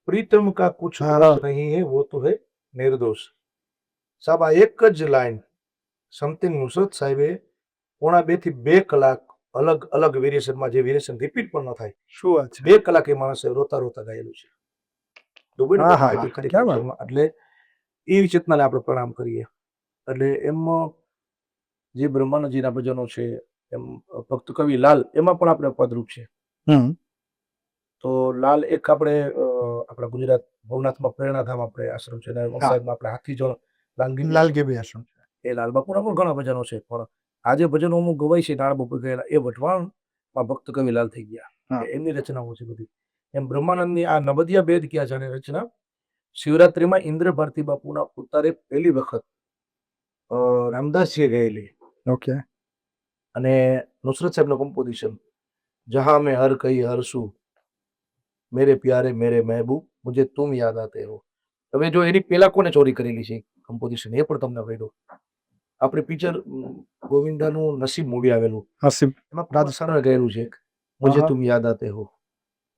પ્રીતમ કા કુછ નહીં હે વો તો હે નિર્દોષ. સાહેબ આ એક જ લાઈન સમથિંગ નુસરત સાહેબે 1.5 થી 2 કલાક અલગ અલગ વેરિએશનમાં, જે વેરિએશન રિપીટ પણ ન થાય, શું વાત છે, 2 કલાક એ માણસે રોતા રોતા ગાયેલું છે દુબઈના કાર્યક્રમમાં. એટલે એ ચેતનાને આપણે પ્રણામ કરીએ. એટલે એમાં જે બ્રહ્માનંદજીના ભજનો છે, એમ ભક્ત કવિ લાલ એમાં પણ આપણે પદરૂપ છે. તો લાલ એક આપણે આપણા ગુજરાત ભવનાથમાં પ્રેરણાધામ આપણે આશ્રમ છે, વલસાડમાં આપણે હાથીજો લાલગીરી આશ્રમ છે, એ લાલ બાપુના પણ ઘણા ભજનો છે. પણ આજે ભજનો અમુક ગવાય છે નારાયણ બાપુ ગયેલા, એ વઢવાણમાં ભક્ત કવિ લાલ થઈ ગયા, એમની રચનાઓ છે બધી. એમ બ્રહ્માનંદની આ નબદિયા બેદ ક્યાં જાને રચના શિવરાત્રીમાં ઇન્દ્ર ભારતી બાપુના ઉતારે પહેલી વખત રામદાસજીએ ગાયેલી. ઓકે. અને નુસરત સાહેબનું કમ્પોઝિશન, જહાં મેં હર કઈ હરસું મેરે પ્યારે મેરે મહેબૂબ મુझे तुम याद आते हो. હવે જો એની પેલા કોને ચોરી કરેલી છે કમ્પોઝિશન એ પણ તમને કહી દઉં. આપણે પિક્ચર ગોવિંદાનું નસીબ મૂવી આવેલું, હસીબ એમાં રાજસ્થાનમાં ગયેલું છે એક, મુજે આહા. તુમ યાદ આતે હો.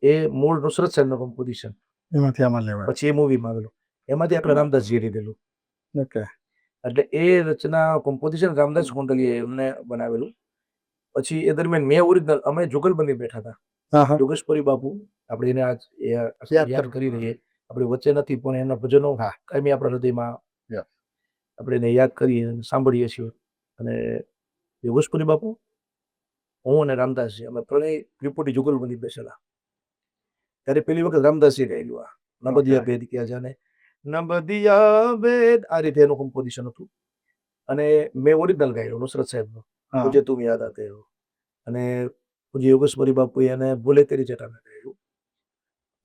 એ મૂળ નુસરત સાહેબનું કમ્પોઝિશન, એમાંથી આમાં લેવાય. પછી એ મૂવીમાં આવેલું, એમાંથી આપણે રામદાસજીએ લીધેલું. ઓકે. એટલે એ રચના કમ્પોઝિશન રામદાસ કુંડલીએ એમને બનાવેલું. પછી એ દરમિયાન મેં ઓરિજિનલ, અમે જુગલબંધી બેઠા હતા, આહા. યોગેશ્વરી બાપુ, આપણે એને આજ યાદ યાદ કરી રહીએ, આપણે વચ્ચે નથી પણ એના ભજનો કાયમી આપણા હૃદયમાં આપણે એને યાદ કરીએ અને સાંભળીએ છીએ. અને યોગેશ્વરી બાપુ, હું અને રામદાસજી, અમે ત્રણેય ત્રિપુટી જુગલબંધી બેસેલા. ત્યારે પહેલી વખત રામદાસજી ગાયેલું આ નબદિયા ભેદ ક્યાં જાને, નબદિયા ભેદ, આ રીતે એનું કમ્પોઝિશન હતું. અને મેં ઓરિજિનલ ગાયેલું નુસરત સાહેબનું, મુજે તુમ યાદ આતે હો. અને પૂજ્ય યોગેશ્વરી બાપુએ એને બોલે તેરી જટામાં ગાયેલું.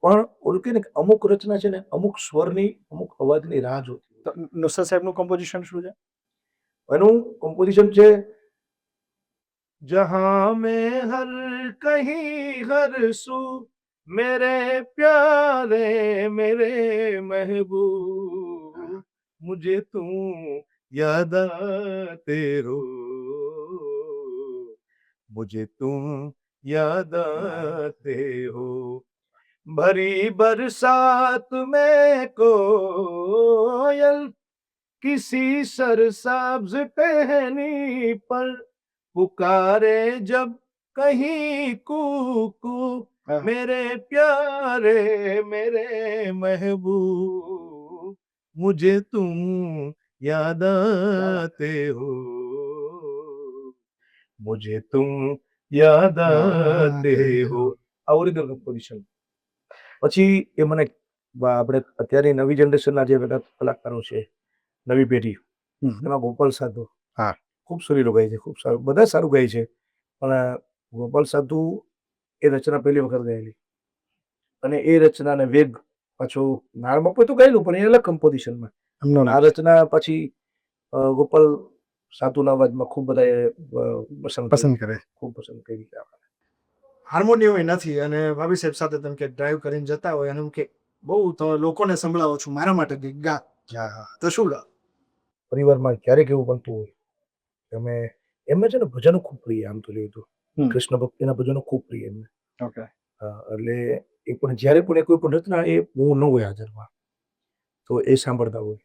પણ ઓલું કે ને કે અમુક રચના છે ને, અમુક સ્વરની, અમુક અવાજની રાહ જોતી. તો નુસરત સાહેબનું કમ્પોઝિશન શું છે? એનું કમ્પોઝિશન છે, જહાં મેં હર કહી હર સુ મેરે પ્યારે મેરે મહેબૂબ, મુझे તું યાદ આતે હો, मुझे तुम याद आते हो, भरी बरसात में कोयल किसी सरसाब्ज टहनी पर पुकारे जब कहीं कूकू, मेरे प्यारे मेरे महबूब, मुझे तुम याद आते हो, मुझे तुम યાદ આતે હો. આ ઓરિજિનલ કમ્પોઝિશન. પછી એ મને આપણે અત્યારે નવી જનરેશનના જે બધા કલાકારો છે, નવી પેઢી, એમાં ગોપાલ સાધુ ખૂબ સુરીલો ગાય છે, ખૂબ સારું, બધા સારું ગાય છે, પણ ગોપાલ સાધુ એ રચના પહેલી વખત ગાયેલી. અને એ રચનાને વેગ પાછો નાળ બાપુએ તો ગાયેલું, પણ એ અલગ કમ્પોઝિશનમાં. આ રચના પછી ગોપાલ સાધુના અવાજમાં ખૂબ બધા પસંદ કરે, ખૂબ પસંદ કરી. હાર્મોનિયમ નથી અને ભાભી સાહેબ સાથે તમે કે ડ્રાઈવ કરીને જતા હોય અને એમ કે બહુ તમે લોકોને સંભળાવો છો, મારા માટે કંઈક ગા, તો શું ગા? પરિવારમાં ક્યારેક એવું બનતું હોય કે અમે, એમને છે ને ભજનો ખૂબ પ્રિય, આમ તો જોઈએ તો કૃષ્ણ ભક્તિના ભજનો ખૂબ પ્રિય એમને. ઓકે. એટલે એ પણ જ્યારે પણ કોઈ પણ રચના એ હું ન હોય હાજરમાં, તો એ સાંભળતા હોય.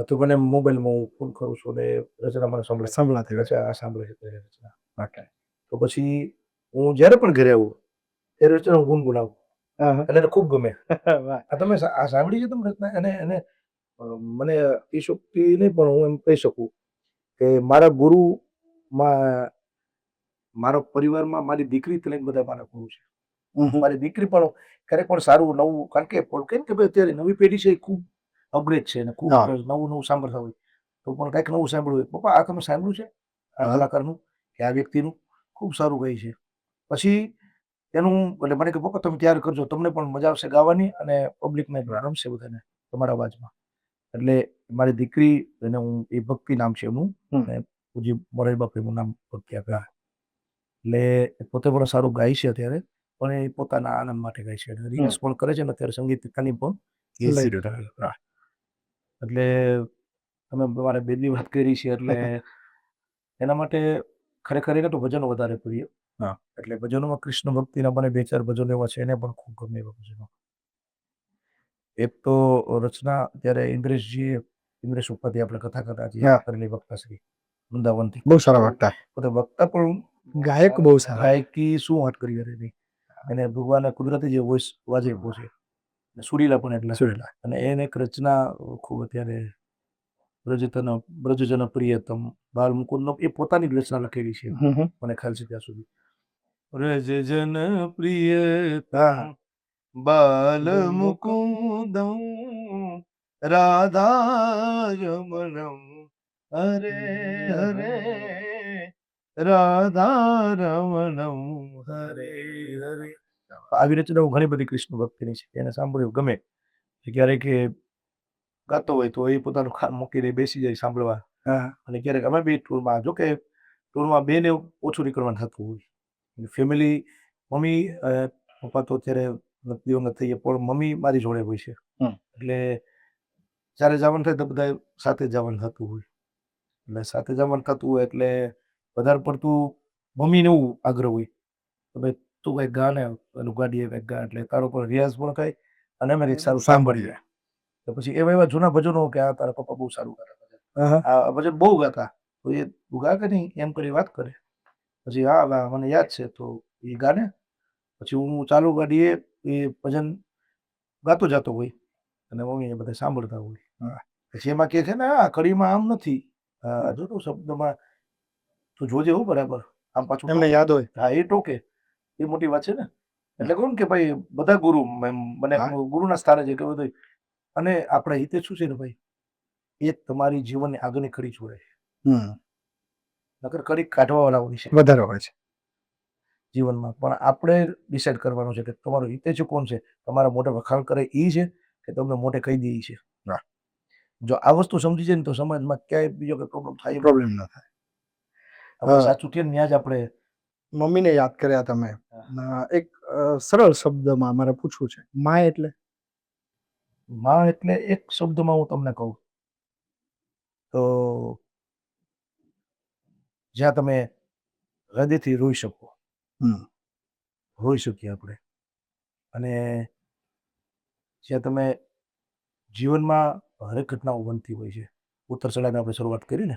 તો મને મોબાઈલમાં હું ફોન કરું છું અને રચના મને સંભળાતી હોય, આ સાંભળે છે રચના. ઓકે. તો પછી હું જ્યારે પણ ઘરે આવું એ રચના હું ગુનગુનાવું, એટલે એને ખૂબ ગમે. આ તમે આ સાંભળી છે તમે રચના? અને એને મને એ શક્તિ નહીં, પણ હું એમ કહી શકું કે મારા ગુરુમાં, મારા પરિવારમાં મારી દીકરી લઈને બધા મારા ગુરુ છે. મારી દીકરી પણ ક્યારેક પણ સારું નવું, કારણ કે કેમ કે ભાઈ અત્યારે નવી પેઢી છે એ ખૂબ અપગ્રેડ છે અને ખૂબ નવું નવું સાંભળતા હોય, તો પણ કંઈક નવું સાંભળ્યું હોય, પપ્પા આ તમે સાંભળ્યું છે આ કલાકારનું કે આ વ્યક્તિનું ખૂબ સારું ગાય છે. પછી એનું એટલે મને કે પપ્પા તમે તૈયાર કરજો, તમને પણ મજા આવશે ગાવાની અને પબ્લિકને રમશે બધાને તમારા અવાજમાં. એટલે મારી દીકરી, એને હું, એ ભક્તિ નામ છે એનું, પૂજી મોરારી બાપુ એનું નામ ભક્તિ આપ્યા. એટલે પોતે પણ સારું ગાય છે અત્યારે, પણ એ પોતાના આનંદ માટે ગાય છે, રીલ્સ પણ કરે છે ને અત્યારે સંગીતની પણ. એટલે તમે મારે બેદની વાત કરી છે, એટલે એના માટે ખરેખર એને તો ભજનો વધારે પ્રિય. એટલે ભજનોમાં કૃષ્ણ ભક્તિના મને 2-4 ભજનો એવા છે, એને પણ ખૂબ ગમે એવા ભજનો. એક તો રચના ત્યારે ઇન્દ્રેશ ઉપાધ્યાય આપણે કથા કરતા છીએ કરેલી, વક્તાશ્રી વૃંદાવનથી, બહુ સારા વક્તા, પોતે વક્તા પણ ગાયક બહુ સારા. ગાયકી શું વાત કરી હતી એને, ભગવાને કુદરતી જે વોઇસ વાજે છે, સુરીલા પણ એટલા સુરીલા. અને એને એક રચના ખૂબ અત્યારે બ્રજજન પ્રિયતમ બાલ મુકુંદ, એ પોતાની જ રચના લખેલી છે, મને ખ્યાલ છે ત્યાં સુધી. બ્રજજન પ્રિયતમ બાલ મુકુંદમ રાધા રમણમ હરે હરે રાધા રમણમ હરે હરે. આવી રચનાઓ ઘણી બધી કૃષ્ણ ભક્તિની છે, એને સાંભળ્યું ગમે ક્યારેક ગાતો હોય તો એ પોતાનું કામ મૂકીને બેસી જાય સાંભળવા. અને ક્યારેક અમે બી ટૂરમાં, જો કે ટૂરમાં બેને ઓછું નીકળવાનું થતું હોય, ફેમિલી, મમ્મી પપ્પા તો અત્યારે દિવંગત થઈ ગયા, પણ મમ્મી મારી જોડે હોય છે. એટલે જ્યારે જવાનું થાય તો બધા સાથે જવાનું થતું હોય, એટલે સાથે જવાનું થતું હોય એટલે વધારે પડતું મમ્મીને એવું આગ્રહ હોય તો ભાઈ તું કંઈક ગા ને પેલું ગાડીએ કંઈક ગા, એટલે તારો પણ રિયાઝ પણ થાય અને અમે કંઈક સારું સાંભળીએ. તો પછી એવા એવા જૂના ભજનો કે આ તારા પપ્પા બહુ સારું ગાતા ભજન, આ ભજન બહુ ગાતા, તો એ તું ગા કે નહીં એમ કરી વાત કરે. પછી હા બા મને યાદ છે, તો એ ગાને પછી હું ચાલુ ગાડીએ એ ભજન ગાતો જતો હોય અને મમ્મી એ બધા સાંભળતા હોય. પછી એમાં કે છે ને આ કડીમાં આમ નથી, જો તું શબ્દમાં તું જોજે હો બરાબર, આમ પાછું એમને યાદ હોય. હા એ ટોકે, એ મોટી વાત છે ને. એટલે કહું ને કે ભાઈ બધા ગુરુ મને ગુરુના સ્થાને છે કે બધું, અને આપણા હિતે શું છે ને ભાઈ, એ તમારી જીવનની આગળની કડી છોડે છે, નકર કડી કાઢવા વાળા હોય છે વધારે હોય છે જીવનમાં. પણ આપણે ડિસાઈડ કરવાનું છે કે તમારો હિતેશુ કોણ છે, તમારા મોઢે વખાણ કરે એ છે કે તમને મોઢે કહી દે છે. જો આ વસ્તુ સમજી જાય ને તો સમાજમાં ક્યાંય બીજો કોઈ પ્રોબ્લેમ થાય પ્રોબ્લેમ ન થાય. આપણે સાચું કે ત્યાં જ આપણે મમ્મીને યાદ કર્યા તમે. એક સરળ શબ્દમાં મારે પૂછવું છે, માં એટલે? માં એટલે એક શબ્દમાં હું તમને કહું તો જ્યાં તમે હૃદયથી રોઈ શકો, રોઈ શકીએ આપણે, અને જ્યાં તમે જીવનમાં હરેક ઘટનાઓ બનતી હોય છે, ઉત્તર ચડાવીને આપણે શરૂઆત કરી ને,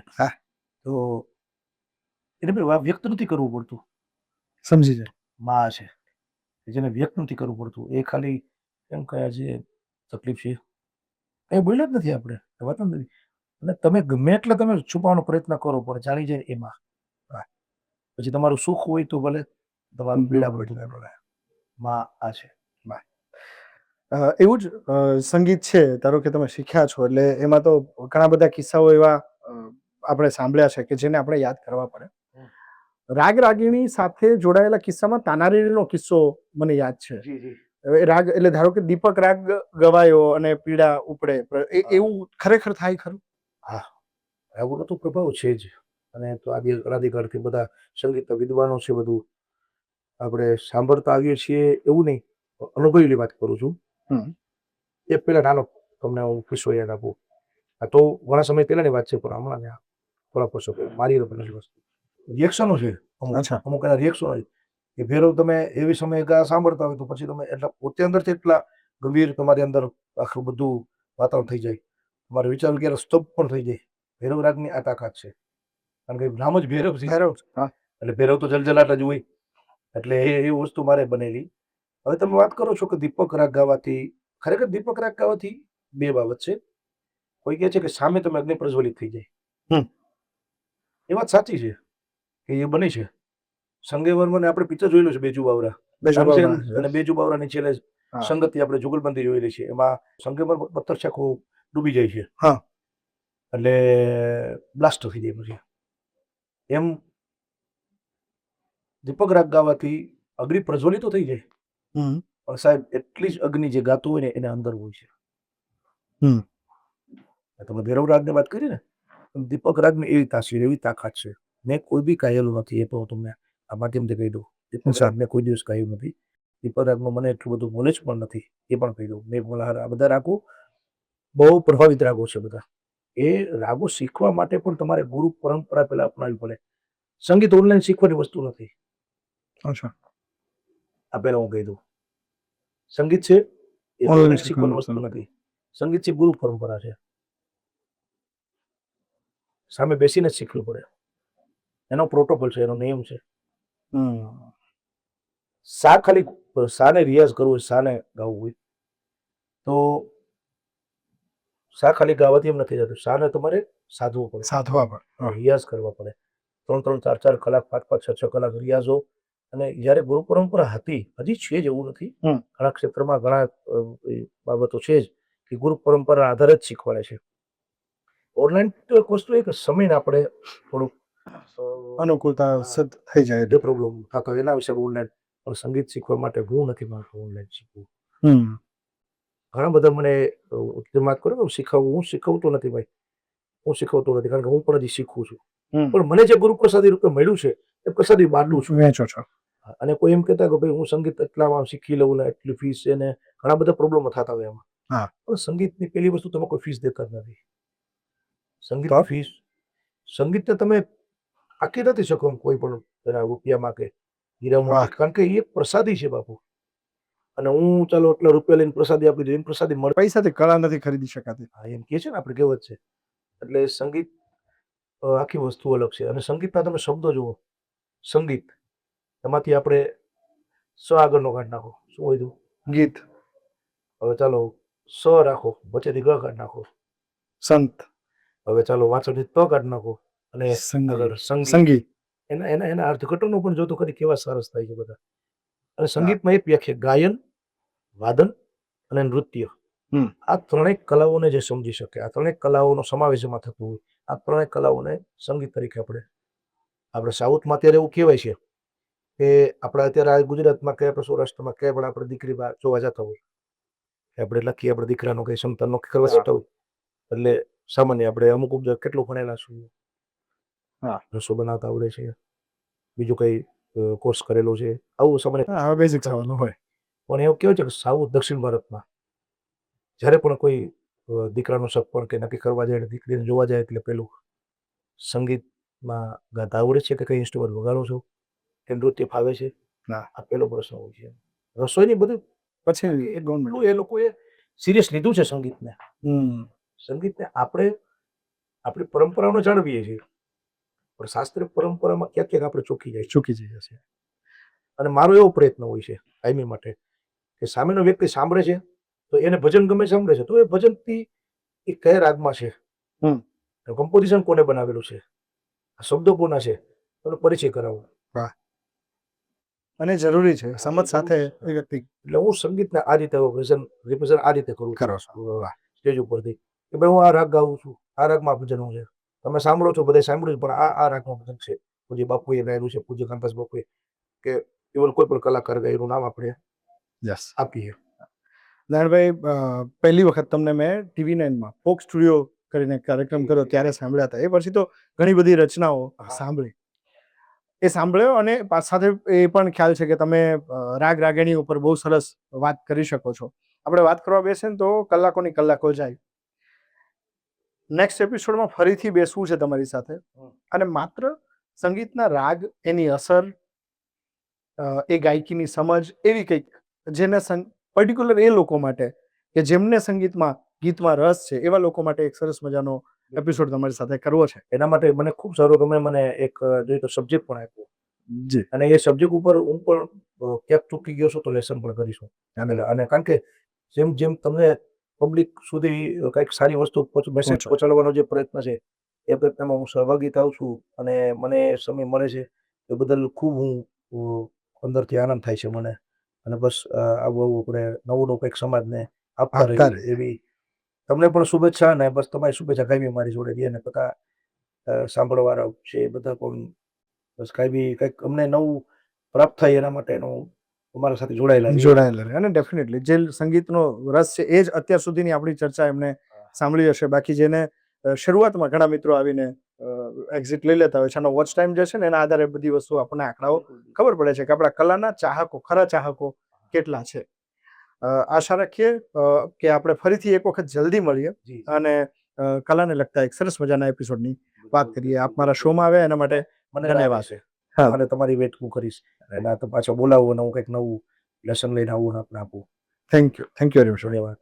તો એને વ્યક્ત નથી કરવું પડતું. સમજી જાય માં છે જેને વ્યક્ત નથી કરવું પડતું, એ ખાલી એમ કહે છે તકલીફ છે એ બોલ્યા જ નથી આપણે, વાત નથી. અને તમે ગમે એટલે તમે છુપાવવાનો પ્રયત્ન કરો પણ જાણી જાય એમાં. પછી તમારું સુખ હોય તો ભલે, તમારું પીડા પડે, માં આ છે. એવું જ સંગીત છે, ધારો કે તમે શીખ્યા છો એટલે એમાં તો ઘણા બધા કિસ્સાઓ એવા આપણે સાંભળ્યા છે કે જેને આપણે યાદ કરવા પડે. રાગ રાગીણી સાથે જોડાયેલા કિસ્સામાં તાનારીનો કિસ્સો મને યાદ છે. હવે રાગ એટલે ધારો કે દીપક રાગ ગવાયો અને પીડા ઉપડે, એવું ખરેખર થાય ખરું? હા, એવું તો પ્રભાવ છે જ. અને તો અનાદિકાળથી બધા સંગીતના વિદ્વાનો છે, બધું આપણે સાંભળતા આવીએ છીએ એવું નહીં, અનુભવેલી વાત કરું છું. એ પેલા નાનો તમને હું કિસ્સો યાદ આપું. આ તો ઘણા સમય પહેલાની વાત છે, પણ હમણાં થોડા વર્ષો મારી બનેલી વસ્તુ. રિએક્શનો છે અમુક એના રિએક્શનો કે ભેરવ તમે એવી સમયે ગા સાંભળતા હોય તો પછી તમે એટલા પોતે અંદરથી એટલા ગંભીર તમારી અંદર આખું બધું વાતાવરણ થઈ જાય, તમારે વિચાર ક્યારે સ્તબ્ધ પણ થઈ જાય. ભૈરવ રાગની આ તાકાત છે, કારણ કે નામ જ ભૈરવ છે. એટલે ભૈરવ તો જલજલાટ જ હોય, એટલે એ વસ્તુ મારે બનેલી. હવે તમે વાત કરો છો કે દીપક રાગ ગાવાથી, ખરેખર દીપક રાગ ગાવાથી બે બાબત છે. કોઈ કહે છે કે સામે તમે અગ્નિ પ્રજ્વલિત થઈ જાય, એ વાત સાચી છે કે એ બને છે. સંગે વર્મને આપણે પિક્ચર જોયેલું છે બેજુ બાવરા, અને બેજુ બાવરાની છેલ્લે સંગતથી આપણે જુગલબંધી જોયેલી છે. એમાં સંગેવર પથ્થર શાખો ડૂબી જાય છે, એટલે બ્લાસ્ટ થઈ જાય. પછી એમ દીપક રાગ ગાવાથી અગ્નિ પ્રજ્વલિત તો થઈ જાય, પણ સાહેબ એટલી જ અગ્નિ જે ગાતું હોય ને એને અંદર હોય છે. તમે ભૈરવ રાગની વાત કરી ને, દીપક રાગની એવી તાસીર, એવી તાકાત છે. મેં કોઈ બી ગાયેલું નથી, એ તો તમને આ માધ્યમથી કહી દઉં. દીપક રાગ મેં કોઈ દિવસ ગાયું નથી. દીપક રાગમાં મને એટલું બધું નોલેજ પણ નથી, એ પણ કહી દઉં. મેં આ બધા રાગો બહુ પ્રભાવિત રાગો છે બધા. એ રાગો શીખવા માટે પણ તમારે ગુરુ પરંપરા પહેલા અપનાવવી પડે. સંગીત ઓનલાઈન શીખવાની વસ્તુ નથી. આ પહેલા હું કહી દઉં, સંગીત છે એ ઓનલાઈન શીખવાની વસ્તુ નથી. સંગીત છે ગુરુ પરંપરા છે, સામે બેસીને જ શીખવું પડે. એનો પ્રોટોકોલ છે, એનો નિયમ છે. સા ખાલી સાને રિયાઝ કરવો હોય, સાને ગાવું હોય તો સા ખાલી ગાવાથી એમ નથી જતું. સાને તમારે સાધવું પડે, રિયાઝ કરવા પડે. 3-3, 4-4 કલાક, 5-5, 6-6 કલાક રિયાઝો. અને જ્યારે ગુરુ પરંપરા હતી, હજી છે જ એવું નથી, ઘણા ક્ષેત્રમાં ઘણા બાબતો છે જ કે ગુરુ પરંપરા આધારે જ શીખવાડે છે. ઓનલાઈન તો એક વસ્તુ એ કે સમયને આપણે થોડુંક અનુકૂળતા થઈ જાય, એ પ્રોબ્લેમ થતો એના વિશે ઓનલાઈન. પણ સંગીત શીખવા માટે હું નથી માનતો ઓનલાઈન શીખવું. ઘણા બધા મને વાત કરો હું શીખવતો નથી ભાઈ, હું શીખવતો નથી, કારણ કે હું પણ હજી શીખું છું. પણ મને જે ગુરુ પ્રસાદી રૂપે મળ્યું છે એ પ્રસાદી બાટલું છું, વેચો છો. અને કોઈ એમ કહેતા કે ભાઈ હું સંગીત એટલામાં શીખી લઉં ને એટલી ફીસ છે ને, ઘણા બધા પ્રોબ્લેમો થતા હોય એમાં. હા. પણ સંગીતની પેલી વસ્તુ તમે કોઈ ફીસ દેતા જ નથી. તો? સંગીતની ફીસ સંગીતને તમે આંકી નથી શકો કોઈ પણ એના રૂપિયામાં કે હીરામાં વાહ. કારણ કે એ એક પ્રસાદી છે બાપુ. અને હું ચાલો એટલા રૂપિયા લઈને પ્રસાદી આપી દઉં એમ પ્રસાદી મળે પૈસાથી કળા નથી ખરીદી શકાતી. હા, એમ કે છે ને આપણે કહેવત છે. એટલે સંગીત આખી વસ્તુ અલગ છે અને સંગીતના તમે શબ્દો જુઓ. સંગીત એમાંથી આપણે સ આગળનો કાઢી નાખો શું હોય તું ગીત, હવે ચાલો સ રાખો વચ્ચેથી ગ કાઢી નાખો સંત, હવે ચાલો વાંચોથી ત કાઢી નાખો અને આગળ સંગીત સંગી. એના એના એના અર્થઘટનો પણ જોતો ખરી કેવા સરસ થાય છે બધા. અને સંગીતમાં એક વ્યાખ્યા ગાયન, વાદન અને નૃત્ય. હમ. આ ત્રણેય કલાઓને જે સમજી શકે આ ત્રણેય કલાઓનો સમાવેશ એમાં થતો હોય આ ત્રણેય કલાઓને સંગીત તરીકે આપણે સાઉથમાં અત્યારે એવું કહેવાય છે કે આપણે અત્યારે આ ગુજરાતમાં કે આપણે સૌરાષ્ટ્રમાં કે પણ આપણે દીકરી બહાર જોવા જતા હોય કે આપણે લખીએ આપણે દીકરાનો કઈ સંતાન નો કરવા જતા હોય એટલે સામાન્ય આપણે અમુક કેટલું ભણેલા છું હા. રસો બનાવતા આવડે છે બીજું કઈ કોર્સ કરેલો છે આવું સામાન્ય હા, બેઝિક સવાલ હોય. પણ એવું કેવું છે કે સાઉથ દક્ષિણ ભારતમાં જ્યારે પણ કોઈ દીકરાનું સગપણ કે નક્કી કરવા જાય દીકરીને જોવા જાય એટલે પેલું સંગીતમાં ગાતા આવડે છે કે કઈ ઇન્સ્ટ્રુમેન્ટ વગાડો છો કે નૃત્ય ફાવે છે ના. આ પેલો પ્રશ્ન હોય છે. રસોઈની બધું પછી એટલું એ લોકોએ સિરિયસ લીધું છે સંગીતને. સંગીતને આપણે આપણી પરંપરાઓને જાળવીએ છીએ પણ શાસ્ત્રીય પરંપરામાં ક્યાંક ક્યાંક આપણે ચૂકી જઈએ છીએ. અને મારો એવો પ્રયત્ન હોય છે કાયમી માટે કે સામેનો વ્યક્તિ સાંભળે છે તો એને ભજન ગમે સાંભળે છે તો એ ભજનથી એ કયા રાગમાં છે કમ્પોઝિશન કોને બનાવેલું છે શબ્દો કોના છે એનો પરિચય કરાવો. અને જરૂરી છે સમજ સાથે એ વ્યક્તિ એટલે હું સંગીતને આ રીતે રિપ્રેઝન્ટ આ રીતે કરું કરો છો. સ્ટેજ ઉપરથી કે ભાઈ હું આ રાગ ગાઉં છું આ રાગમાં ભજન છે તમે સાંભળો છો બધા સાંભળ્યું પણ આ રાગમાં ભજન છે પૂજ્ય બાપુએ ગાયેલું છે પૂજ્ય કાંતાસ બાપુએ કે કેવલ કોઈ પણ કલાકાર ગાયનું નામ આપણે આપીએ. નારાયણભાઈ, પહેલી વખત તમને મેં TV9માં ફોક સ્ટુડિયો કરીને કાર્યક્રમ કર્યો ત્યારે સાંભળ્યા હતા. એ પછી તો ઘણી બધી રચનાઓ સાંભળી. એ સાંભળ્યો અને સાથે એ પણ ખ્યાલ છે કે તમે રાગ રાગિણી ઉપર બહુ સરસ વાત કરી શકો છો. આપણે વાત કરવા બેસે ને તો કલાકોની કલાકો જાય. નેક્સ્ટ એપિસોડમાં ફરીથી બેસવું છે તમારી સાથે અને માત્ર સંગીતના રાગ એની અસર એ ગાયકીની સમજ એવી કંઈક જેને પર્ટિક્યુલર એ લોકો માટે કે જેમને સંગીતમાં ગીતમાં રસ છે એવા લોકો માટે એક સરસ મજાનો એપિસોડ તમારી સાથે કરવો છે. એના માટે મને ખૂબ સારું તમે મને એક જોઈએ તો સબ્જેક્ટ પણ આપ્યો જી. અને એ સબ્જેક્ટ ઉપર હું પણ ક્યાંક ચૂકી ગયો છું તો લેસન પણ કરીશું અને કારણ કે જેમ જેમ તમને પબ્લિક સુધી કંઈક સારી વસ્તુ મેસેજ પહોંચાડવાનો જે પ્રયત્ન છે એ પ્રયત્નમાં હું સહભાગી થાઉં છું અને મને સમય મળે છે એ બદલ ખૂબ હું અંદરથી આનંદ થાય છે મને અને બસ આવું આપણે નવું કંઈક સમાજને આપતા રહીએ એવી તમને પણ શુભેચ્છા અને બસ તમારી શુભેચ્છા કાયમી મારી જોડે રહી અને બધા સાંભળવાળા છે એ બધા પણ બસ કાંઈ કંઈક અમને નવું પ્રાપ્ત થાય એના માટેનું અમારા સાથે જોડાયેલા રહે અને ડેફિનેટલી જે સંગીતનો રસ છે એ જ અત્યાર સુધીની આપણી ચર્ચા એમને સાંભળી હશે. બાકી જેને શરૂઆતમાં ઘણા મિત્રો આવીને એક્ઝિટ લઈ લેતા હોય છે આનો વોચ ટાઈમ જે છે ને એના આધારે બધી વસ્તુ આપણને આંકડાઓ ખબર પડે છે કે આપણા કલાના ચાહકો ખરા ચાહકો કેટલા છે. આશા રાખીએ કે આપણે ફરીથી એક વખત જલ્દી મળીએ અને કલાને લગતા એક સરસ મજાના એપિસોડની વાત કરીએ. આપ મારા શોમાં આવ્યા એના માટે મને ધન્યવાદ છે. અને તમારી વેટ હું કરીશ અને તો પાછો બોલાવું અને હું કંઈક નવું લેસન લઈને આવું આપને આપું. Thank you very much. ધન્યવાદ.